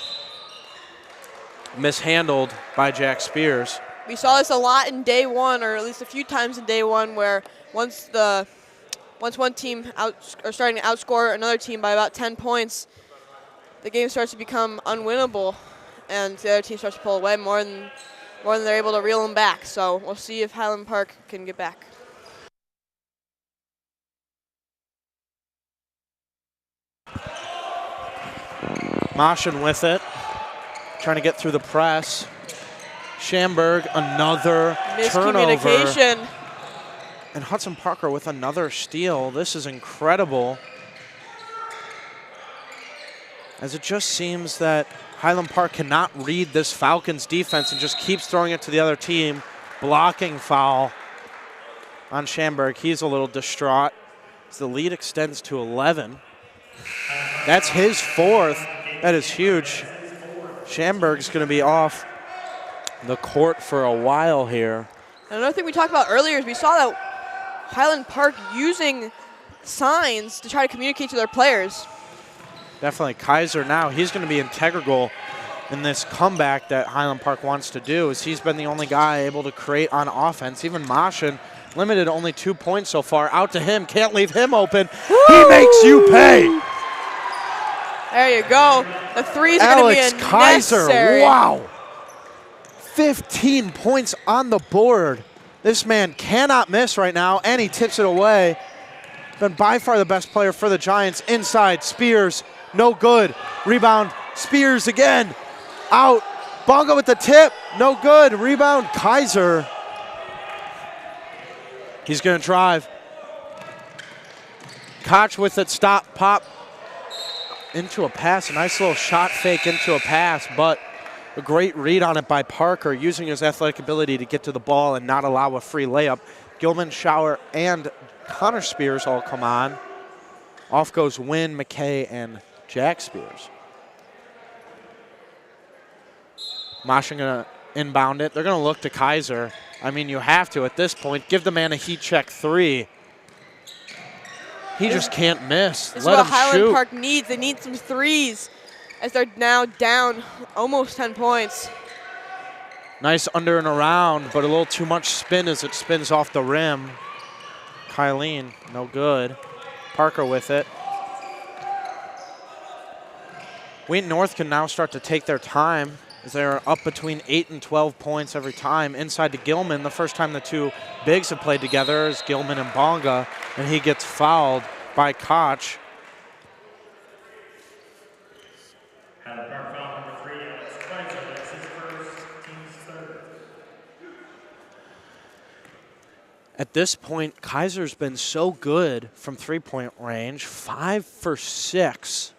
Mishandled by Jack Spears. We saw this a lot in day one, or at least a few times in day one, where once one team starting to outscore another team by about 10 points, the game starts to become unwinnable, and the other team starts to pull away more than they're able to reel them back. So we'll see if Highland Park can get back. Moshin with it, trying to get through the press. Schamberg, another turnover. Miscommunication. And Hudson Parker with another steal. This is incredible. As it just seems that Highland Park cannot read this Falcons defense and just keeps throwing it to the other team. Blocking foul on Schamberg. He's a little distraught as the lead extends to 11. That's his 4th. That is huge. Schamberg's going to be off the court for a while here. Another thing we talked about earlier is we saw that Highland Park using signs to try to communicate to their players. Definitely Kaiser now. He's going to be integral in this comeback that Highland Park wants to do, as he's been the only guy able to create on offense. Even Moshin, limited only 2 points so far. Out to him. Can't leave him open. Woo! He makes you pay. There you go. The three's going to be Alex Kaiser. necessary. Wow. 15 points on the board. This man cannot miss right now, and he tips it away. Been by far the best player for the Giants. Inside, Spears. No good. Rebound, Spears again. Out. Bonga with the tip. No good. Rebound, Kaiser. He's going to drive. Koch with it. Stop, pop. Into a pass. A nice little shot fake into a pass, but a great read on it by Parker, using his athletic ability to get to the ball and not allow a free layup. Gilman, Schauer, and Connor Spears all come on. Off goes Wynn, McKay, and Jack Spears. Moshin going to inbound it. They're going to look to Kaiser. I mean, you have to at this point. Give the man a heat check 3. He just can't miss. This Let is him what Highland shoot. Park needs. They need some threes as they're now down almost 10 points. Nice under and around, but a little too much spin as it spins off the rim. Kylene, no good. Parker with it. Wheaton North can now start to take their time as they're up between 8 and 12 points every time. Inside to Gilman, the first time the two bigs have played together is Gilman and Bonga, and he gets fouled by Koch. At this point, Kaiser's been so good from three-point range, 5 for 6,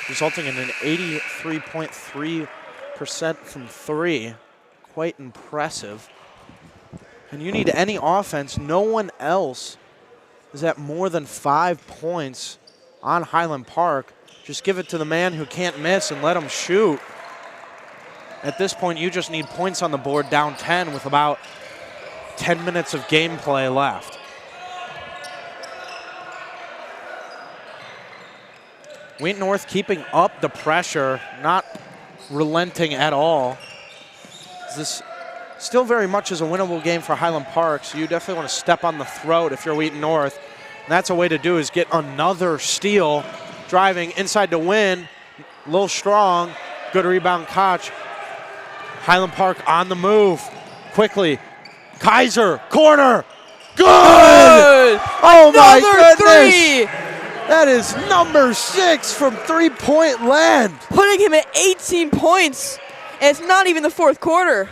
resulting in an 83.3% from 3. Quite impressive. And you need any offense. No one else is at more than 5 points on Highland Park Just give it to the man who can't miss and let him shoot. At this point, you just need points on the board, down 10 with about 10 minutes of gameplay left. Wheaton North keeping up the pressure, not relenting at all. This still very much is a winnable game for Highland Park, so you definitely want to step on the throat if you're Wheaton North. And that's a way to do is get another steal. Driving inside to win, a little strong, good rebound Koch. Highland Park on the move, quickly. Kaiser, corner, good! Oh my goodness! Three. That is number 6 from three-point land. Putting him at 18 points, and it's not even the fourth quarter.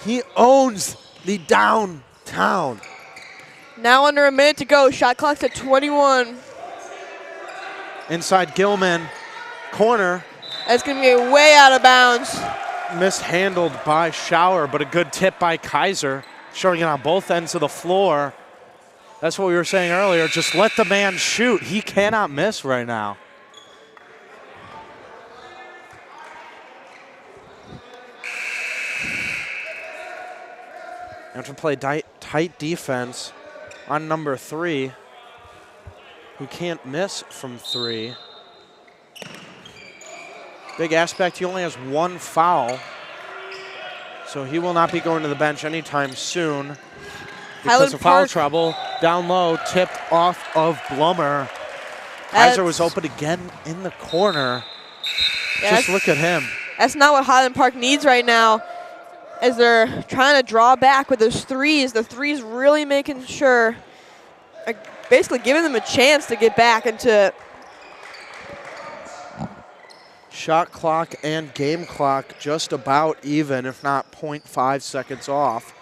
He owns the downtown. Now under a minute to go, shot clock's at 21. Inside Gilman, corner. That's gonna be way out of bounds. Mishandled by Schauer, but a good tip by Kaiser, showing it on both ends of the floor. That's what we were saying earlier, just let the man shoot. He cannot miss right now. You have to play tight defense on number 3, who can't miss from 3. Big aspect, he only has 1 foul, so he will not be going to the bench anytime soon because of foul trouble. Down low, tipped off of Blummer. Kaiser was open again in the corner. Yeah, just look at him. That's not what Highland Park needs right now, as they're trying to draw back with those threes. The threes really making sure, basically giving them a chance to get back into it. Shot clock and game clock just about even, if not 0.5 seconds off.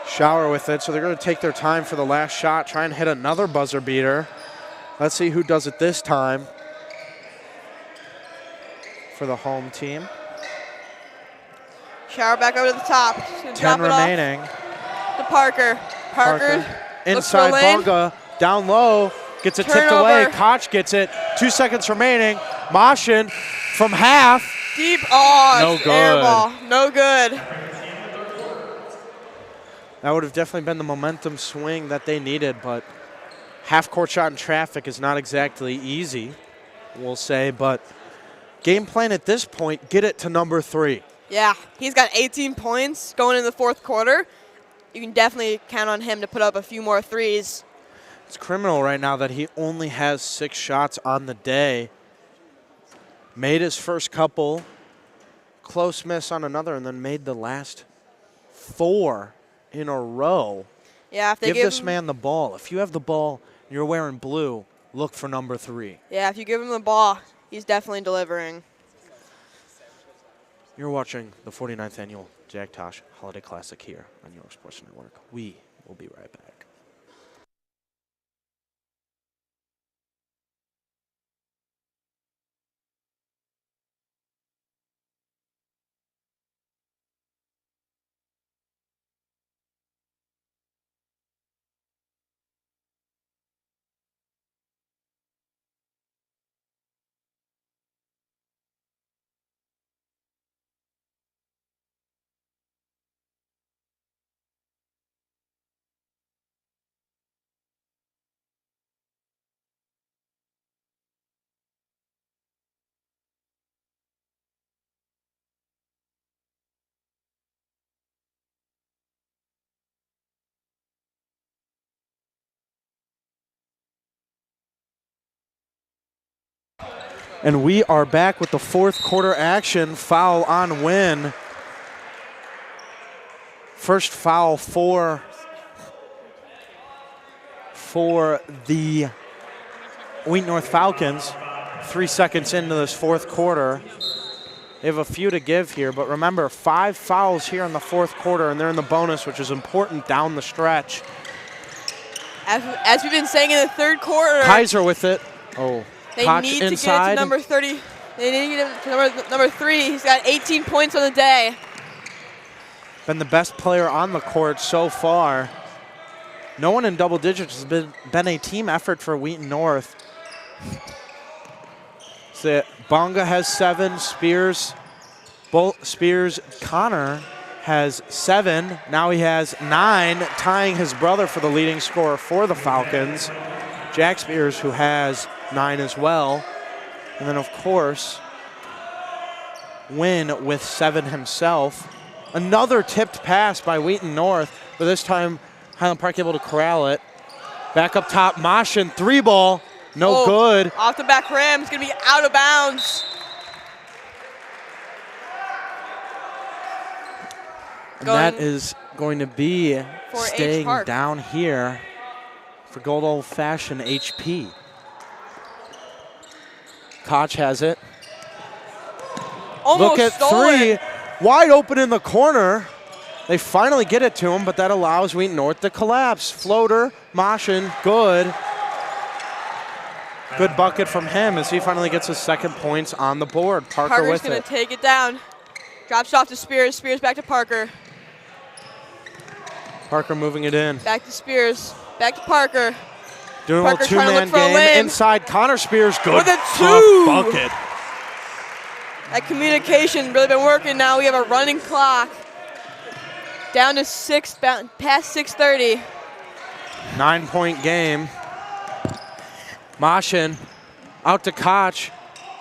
Schauer with it, so they're going to take their time for the last shot, try and hit another buzzer beater. Let's see who does it this time for the home team. Schauer back over to the top. 10 remaining. To Parker. Parker. Inside Bonga, down low, gets it tipped away. Koch gets it. 2 seconds remaining. Moshin from half. Deep. Oh, no good. Air ball. No good. That would have definitely been the momentum swing that they needed, but half-court shot in traffic is not exactly easy, we'll say. But game plan at this point, get it to number 3. Yeah, he's got 18 points going in the fourth quarter. You can definitely count on him to put up a few more threes. It's criminal right now that he only has 6 shots on the day. Made his first couple, close miss on another, and then made the last 4 in a row. Yeah, if they give this man the ball. If you have the ball, you're wearing blue, look for number 3. Yeah, if you give him the ball, he's definitely delivering. You're watching the 49th Annual Jack Tosh Holiday Classic here on New York Sports Network. We will be right back. And we are back with the fourth quarter action. Foul on Wynn. First foul for the Wheaton North Falcons. 3 seconds into this fourth quarter. They have a few to give here, but remember, 5 fouls here in the fourth quarter, and they're in the bonus, which is important down the stretch. As we've been saying in the third quarter. Kaiser with it. Oh. They Koch need inside. to get it to number 30. They need to get it to number 3. He's got 18 points on the day. Been the best player on the court so far. No one in double digits has been a team effort for Wheaton North. So Bonga has 7, Spears Connor has 7. Now he has 9, tying his brother for the leading scorer for the Falcons. Jack Spears, who has 9 as well. And then, of course, Wynn with 7 himself. Another tipped pass by Wheaton North, but this time Highland Park able to corral it. Back up top, Moshin, 3-ball, no good. Off the back rim, it's going to be out of bounds. And that is going to be staying down here for good old-fashioned HP. Koch has it. Almost Look at stolen. 3, wide open in the corner. They finally get it to him, but that allows Wheaton North to collapse. Floater, Moshin, good. Good bucket from him as he finally gets his second points on the board. Parker's with it. Going to take it down. Drops off to Spears. Spears back to Parker. Parker moving it in. Back to Spears. Back to Parker. Doing Parker a little two-man game. Inside, Connor Spears, good. With a 2. Tough bucket. That communication really been working now. We have a running clock. Down to 6, past 6:30. 9-point game. Moshin out to Koch.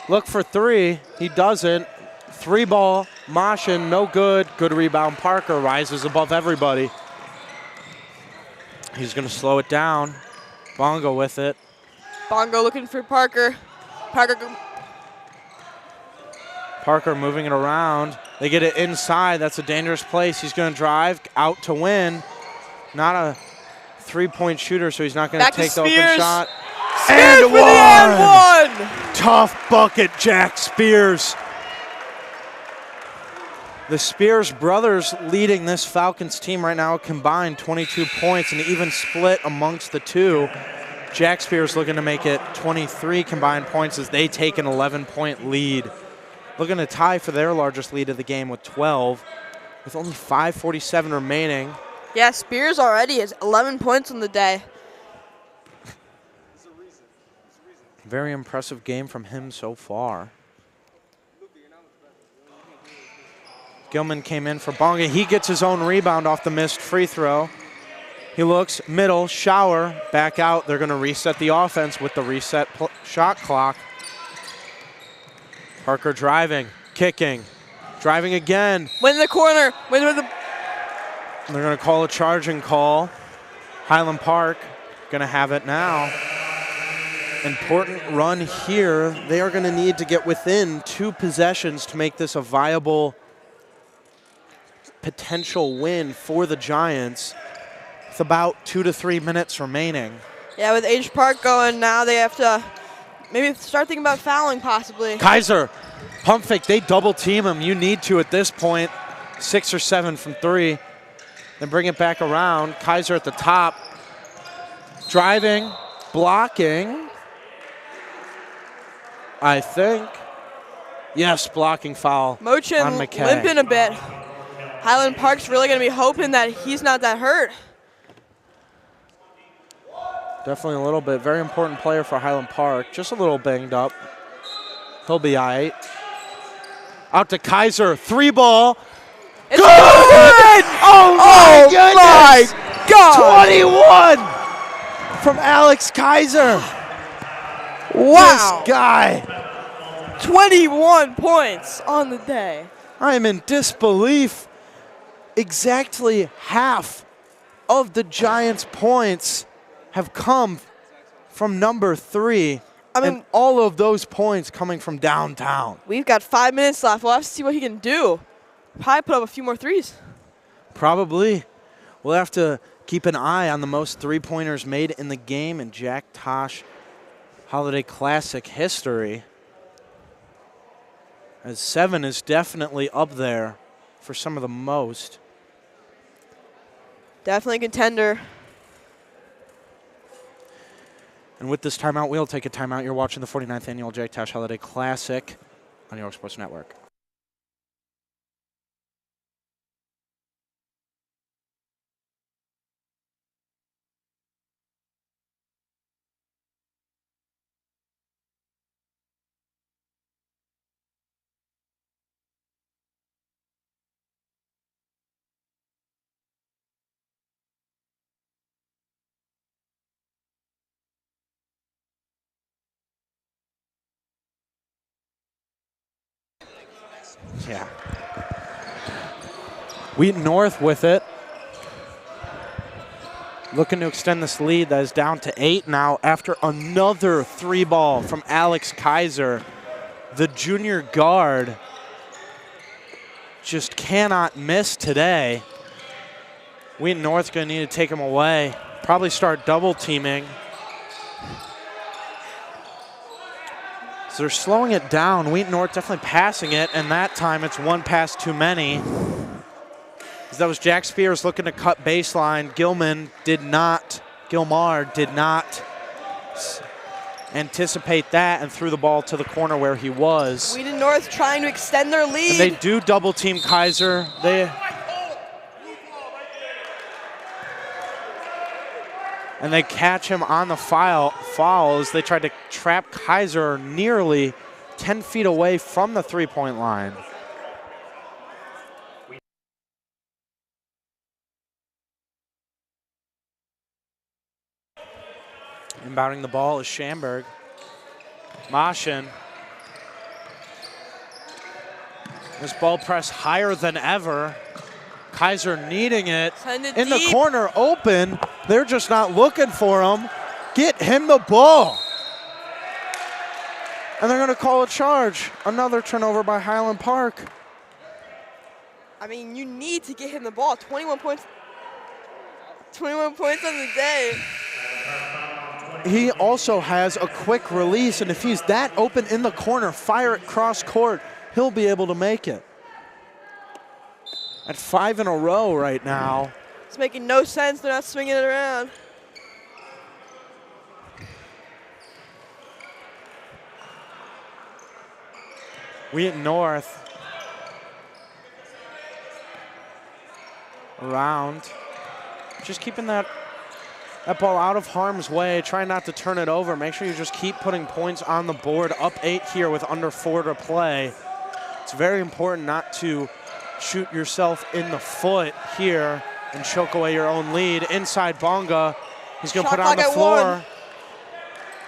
Look for 3. He doesn't. 3-ball. Moshin, no good. Good rebound. Parker rises above everybody. He's going to slow it down. Bongo with it. Bongo looking for Parker. Parker moving it around. They get it inside. That's a dangerous place. He's going to drive out to win. Not a 3-point shooter, so he's not going to take the open shot. Spears and for the and one! Tough bucket, Jack Spears. The Spears brothers leading this Falcons team right now, combined 22 points, and even split amongst the two. Jack Spears looking to make it 23 combined points as they take an 11-point lead. Looking to tie for their largest lead of the game with 12, with only 5:47 remaining. Yeah, Spears already has 11 points on the day. Very impressive game from him so far. Gilman came in for Bonga. He gets his own rebound off the missed free throw. He looks, middle, shower, back out. They're going to reset the offense with the reset shot clock. Parker driving, kicking, driving again. Win in the corner. Win with the. They're going to call a charging call. Highland Park going to have it now. Important run here. They are going to need to get within 2 possessions to make this a viable potential win for the Giants. With about 2 to 3 minutes remaining. Yeah, with H Park going now, they have to maybe start thinking about fouling possibly. Kaiser, pump fake. They double team him. You need to at this point. 6 or 7 from 3. Then bring it back around. Kaiser at the top. Driving, blocking. I think. Yes, blocking foul Mochin on McKay. limping a bit. Highland Park's really going to be hoping that he's not that hurt. Definitely a little bit. Very important player for Highland Park. Just a little banged up. He'll be all right. Out to Kaiser. 3-ball. It's good! Oh, my goodness! My God! 21 from Alex Kaiser. Wow. This guy. 21 points on the day. I'm in disbelief. Exactly half of the Giants' points have come from number 3. And all of those points coming from downtown. We've got 5 minutes left. We'll have to see what he can do. Probably put up a few more threes. Probably. We'll have to keep an eye on the most 3-pointers made in the game in Jack Tosh Holiday Classic history. As 7 is definitely up there for some of the most. Definitely a contender. And with this timeout, we'll take a timeout. You're watching the 49th Annual Jack Tosh Holiday Classic on New York Sports Network. Yeah. Wheaton North with it. Looking to extend this lead that is down to 8 now after another 3-ball from Alex Kaiser. The junior guard just cannot miss today. Wheaton North's going to need to take him away. Probably start double teaming. So they're slowing it down. Wheaton North definitely passing it, and that time it's one pass too many. That was Jack Spears looking to cut baseline. Gilmar did not anticipate that and threw the ball to the corner where he was. Wheaton North trying to extend their lead. And they do double team Kaiser. And they catch him on the foul as they tried to trap Kaiser nearly 10 feet away from the three-point line. Inbounding the ball is Schamberg. Maschen. This ball press higher than ever. Kaiser needing it. In the corner, open. They're just not looking for him. Get him the ball. And they're going to call a charge. Another turnover by Highland Park. I mean, you need to get him the ball. 21 points. 21 points on the day. He also has a quick release, and if he's that open in the corner, fire it cross court, he'll be able to make it. At 5 in a row right now. It's making no sense. They're not swinging it around. Wheaton North around. Just keeping that ball out of harm's way. Try not to turn it over. Make sure you just keep putting points on the board. Up 8 here with under 4 to play. It's very important not to shoot yourself in the foot here and choke away your own lead. Inside Bonga. He's going to put it on the floor.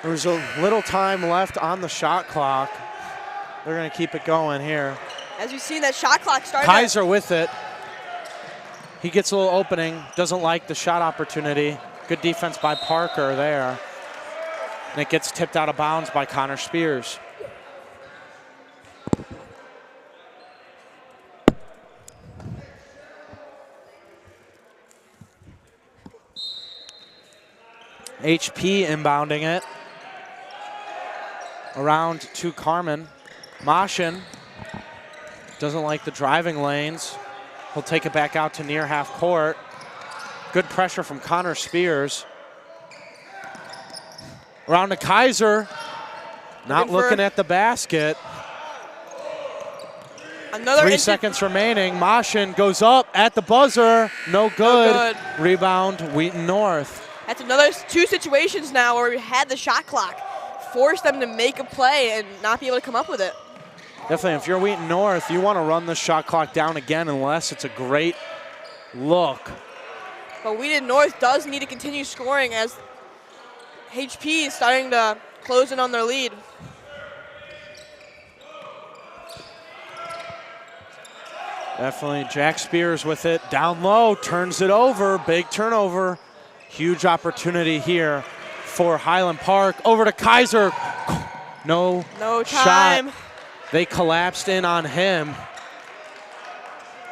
There's a little time left on the shot clock. They're going to keep it going here. As you see, that shot clock started. Kaiser with it. He gets a little opening. Doesn't like the shot opportunity. Good defense by Parker there. And it gets tipped out of bounds by Connor Spears. HP inbounding it. Around to Carmen. Maschen doesn't like the driving lanes. He'll take it back out to near half court. Good pressure from Connor Spears. Around to Kaiser. Not looking at the basket. Another 3 seconds remaining. Maschen goes up at the buzzer. No good. No good. Rebound, Wheaton North. That's another 2 situations now where we had the shot clock. Force them to make a play and not be able to come up with it. Definitely, if you're Wheaton North, you want to run the shot clock down again unless it's a great look. But Wheaton North does need to continue scoring as HP is starting to close in on their lead. Definitely Jack Spears with it. Down low, turns it over. Big turnover. Huge opportunity here for Highland Park. Over to Kaiser. No time. Shot. They collapsed in on him.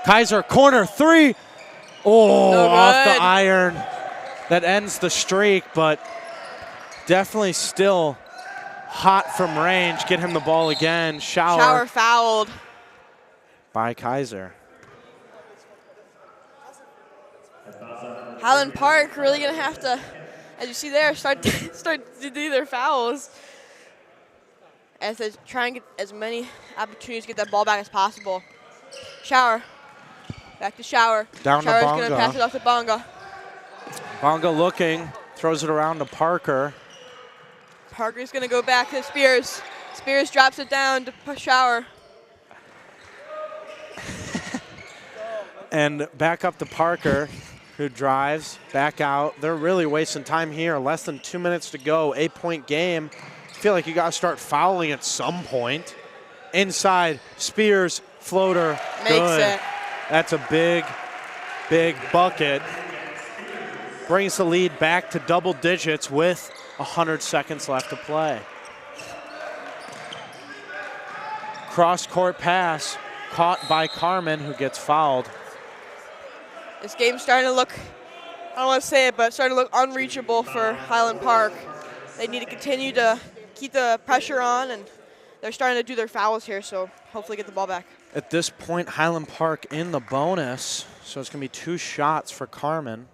Kaiser, corner 3. Oh, no off the iron. That ends the streak, but definitely still hot from range. Get him the ball again. Shower fouled by Kaiser. Highland Park really gonna have to, as you see there, start to do their fouls as they try and get as many opportunities to get that ball back as possible. Shower. Back to Shower. Down Shower's to Bonga. going to pass it off to Bonga. Bonga looking, throws it around to Parker. Parker's going to go back to Spears. Spears drops it down to Shower. And back up to Parker, who drives back out. They're really wasting time here. Less than 2 minutes to go. 8-point game. I feel like you got to start fouling at some point. Inside, Spears Floater. Makes Good. it. That's a big, big bucket. Brings the lead back to double digits with 100 seconds left to play. Cross-court pass caught by Carmen, who gets fouled. This game's starting to look, I don't want to say it, but starting to look unreachable for Highland Park. They need to continue to keep the pressure on, and they're starting to do their fouls here, so hopefully get the ball back. At this point, Highland Park in the bonus, so it's going to be 2 shots for Carmen.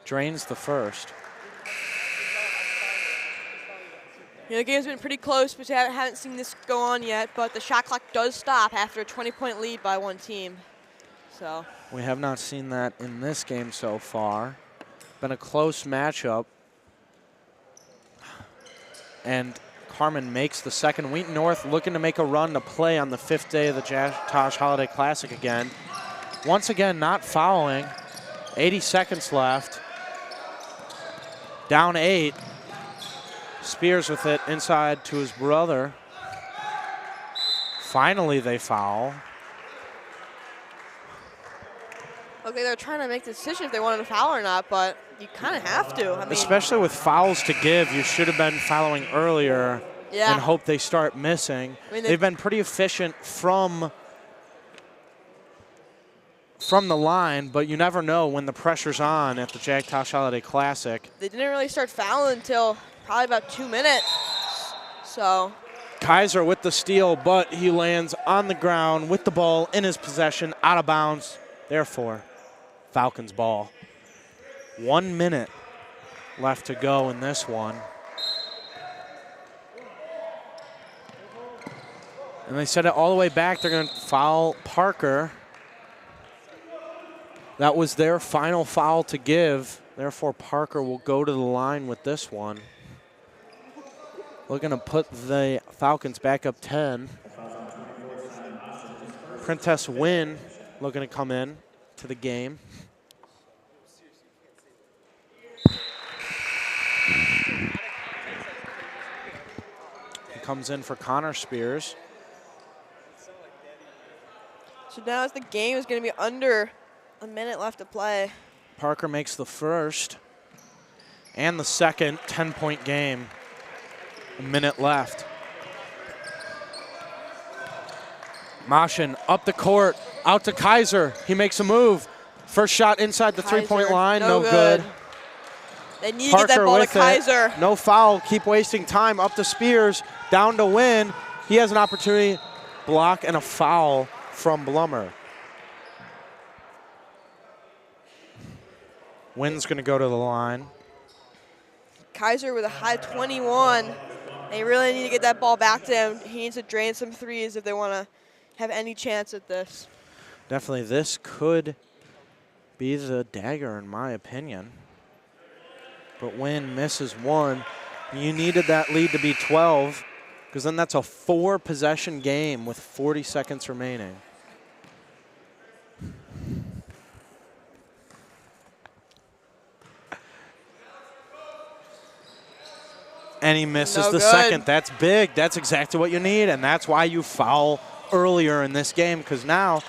Drains the first. Yeah, the game's been pretty close, but I haven't seen this go on yet, but the shot clock does stop after a 20-point lead by one team. So we have not seen that in this game so far. Been a close matchup. And Carmen makes the second. Wheaton North looking to make a run to play on the 5th day of the Tosh Holiday Classic again. Once again, not fouling. 80 seconds left. Down 8. Spears with it inside to his brother. Finally, they foul. Okay, they're trying to make the decision if they wanted to foul or not, but you kind of have to. I mean, especially with fouls to give, you should have been fouling earlier and hope they start missing. I mean, they've been pretty efficient from the line, but you never know when the pressure's on at the Jag Tosh Holiday Classic. They didn't really start fouling until probably about 2 minutes. So Kaiser with the steal, but he lands on the ground with the ball in his possession, out of bounds. Therefore, Falcons ball. 1 minute left to go in this one. And they set it all the way back. They're going to foul Parker. That was their final foul to give. Therefore, Parker will go to the line with this one. Looking to put the Falcons back up 10. Printess Wynn looking to come in to the game. He comes in for Connor Spears. So now as the game is going to be under a minute left to play. Parker makes the first and the second 10-point game. A minute left. Mashin up the court, out to Kaiser. He makes a move. First shot inside the three-point line, no good. They need Parker to get that ball to with Kaiser. It. No foul, keep wasting time. Up to Spears, down to Wynn. He has an opportunity, block and a foul from Blummer. Wynn's gonna go to the line. Kaiser with a high 21. They really need to get that ball back to him. He needs to drain some threes if they want to have any chance at this. Definitely, this could be the dagger in my opinion. But Wynn misses one. You needed that lead to be 12 because then that's a 4-possession game with 40 seconds remaining. And he misses the second. That's big. That's exactly what you need, and that's why you foul earlier in this game, because now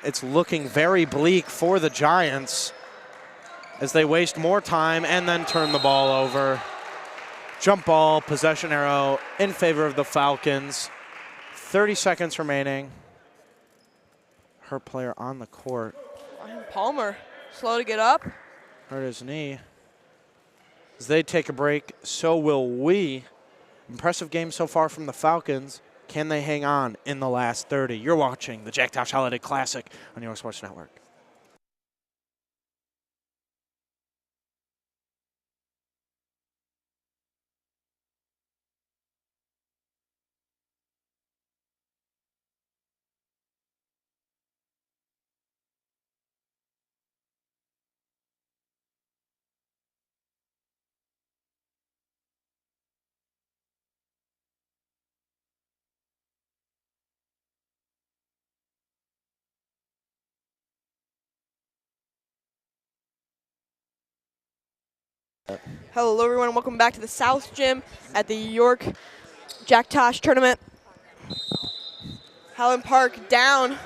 it's looking very bleak for the Giants as they waste more time and then turn the ball over. Jump ball, possession arrow in favor of the Falcons. 30 seconds remaining. Her player on the court. Ryan Palmer, slow to get up. Hurt his knee. As they take a break, so will we. Impressive game so far from the Falcons. Can they hang on in the last 30? You're watching the Jag Tosh Holiday Classic on New York Sports Network. Hello everyone, welcome back to the South Gym at the York Jag Tosh tournament. Highland Park down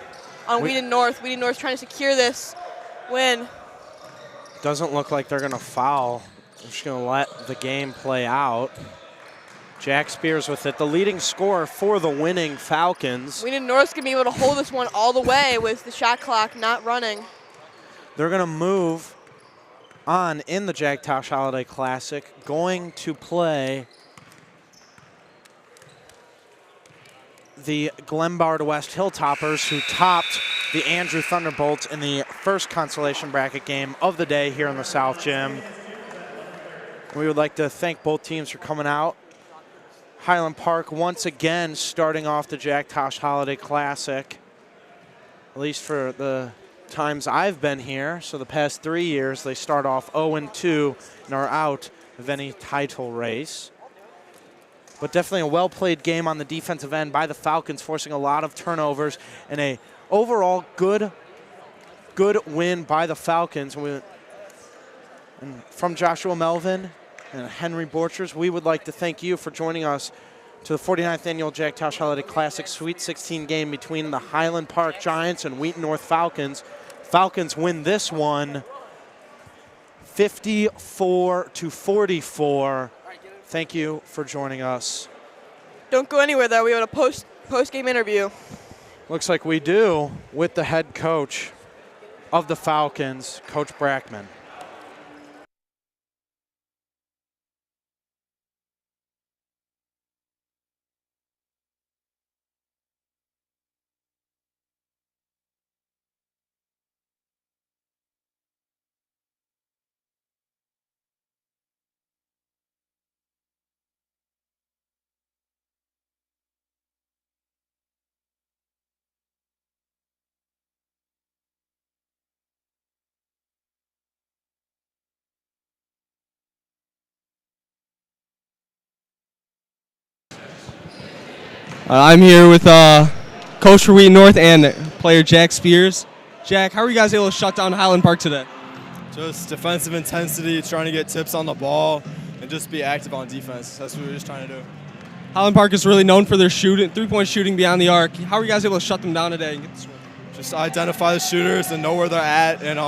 on Wheaton North. Wheaton North trying to secure this win. Doesn't look like they're going to foul. They're just going to let the game play out. Jack Spears with it, the leading scorer for the winning Falcons. Wheaton North's going to be able to hold this one all the way with the shot clock not running. They're going to move on in the Jack Tosh Holiday Classic, going to play the Glenbard West Hilltoppers, who topped the Andrew Thunderbolts in the first consolation bracket game of the day here in the South Gym. We would like to thank both teams for coming out. Highland Park once again starting off the Jack Tosh Holiday Classic, at least for the times I've been here. So the past 3 years, they start off 0-2 and are out of any title race. But definitely a well-played game on the defensive end by the Falcons, forcing a lot of turnovers, and a overall good win by the Falcons. And from Joshua Melvin and Henry Borchers, we would like to thank you for joining us to the 49th Annual Jack Tosh Holiday Classic Sweet 16 game between the Highland Park Giants and Wheaton North Falcons. Falcons win this one 54-44. Thank you for joining us. Don't go anywhere, though. We have a post-game interview. Looks like we do with the head coach of the Falcons, Coach Brackman. I'm here with Coach for Wheaton North and player Jack Spears. Jack, how are you guys able to shut down Highland Park today? Just defensive intensity, trying to get tips on the ball, and just be active on defense. That's what we're just trying to do. Highland Park is really known for their three-point shooting beyond the arc. How are you guys able to shut them down today and get this win? Just identify the shooters and know where they're at, and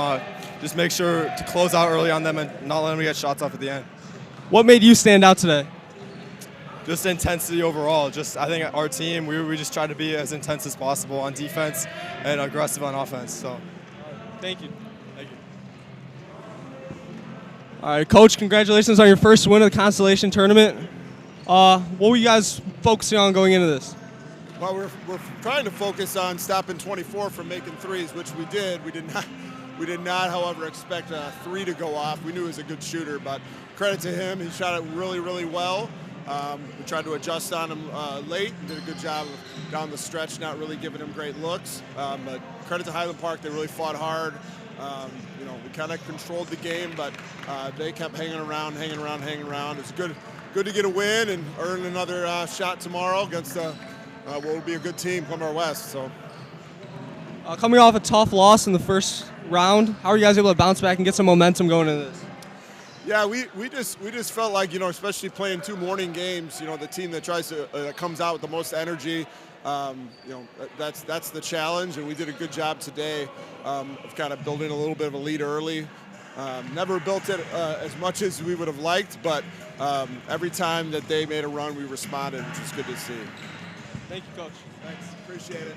just make sure to close out early on them and not let them get shots off at the end. What made you stand out today? Just intensity overall. I think our team, we just try to be as intense as possible on defense and aggressive on offense. So, thank you. Thank you. All right, Coach, congratulations on your first win of the Constellation Tournament. What were you guys focusing on going into this? Well, we're trying to focus on stopping 24 from making threes, which we did. We did not, however, expect a three to go off. We knew he was a good shooter, but credit to him. He shot it really, really well. We tried to adjust on him late and did a good job of down the stretch, not really giving him great looks. But credit to Highland Park. They really fought hard. We kind of controlled the game, but they kept hanging around. It's good to get a win and earn another shot tomorrow against what will be a good team, Glenbard West. So, coming off a tough loss in the first round, how are you guys able to bounce back and get some momentum going into this? Yeah, we just felt like, especially playing two morning games, the team that that comes out with the most energy, that's the challenge, and we did a good job today of kind of building a little bit of a lead early. Never built it as much as we would have liked, but every time that they made a run, we responded, which was good to see. Thank you, Coach. Thanks. Appreciate it.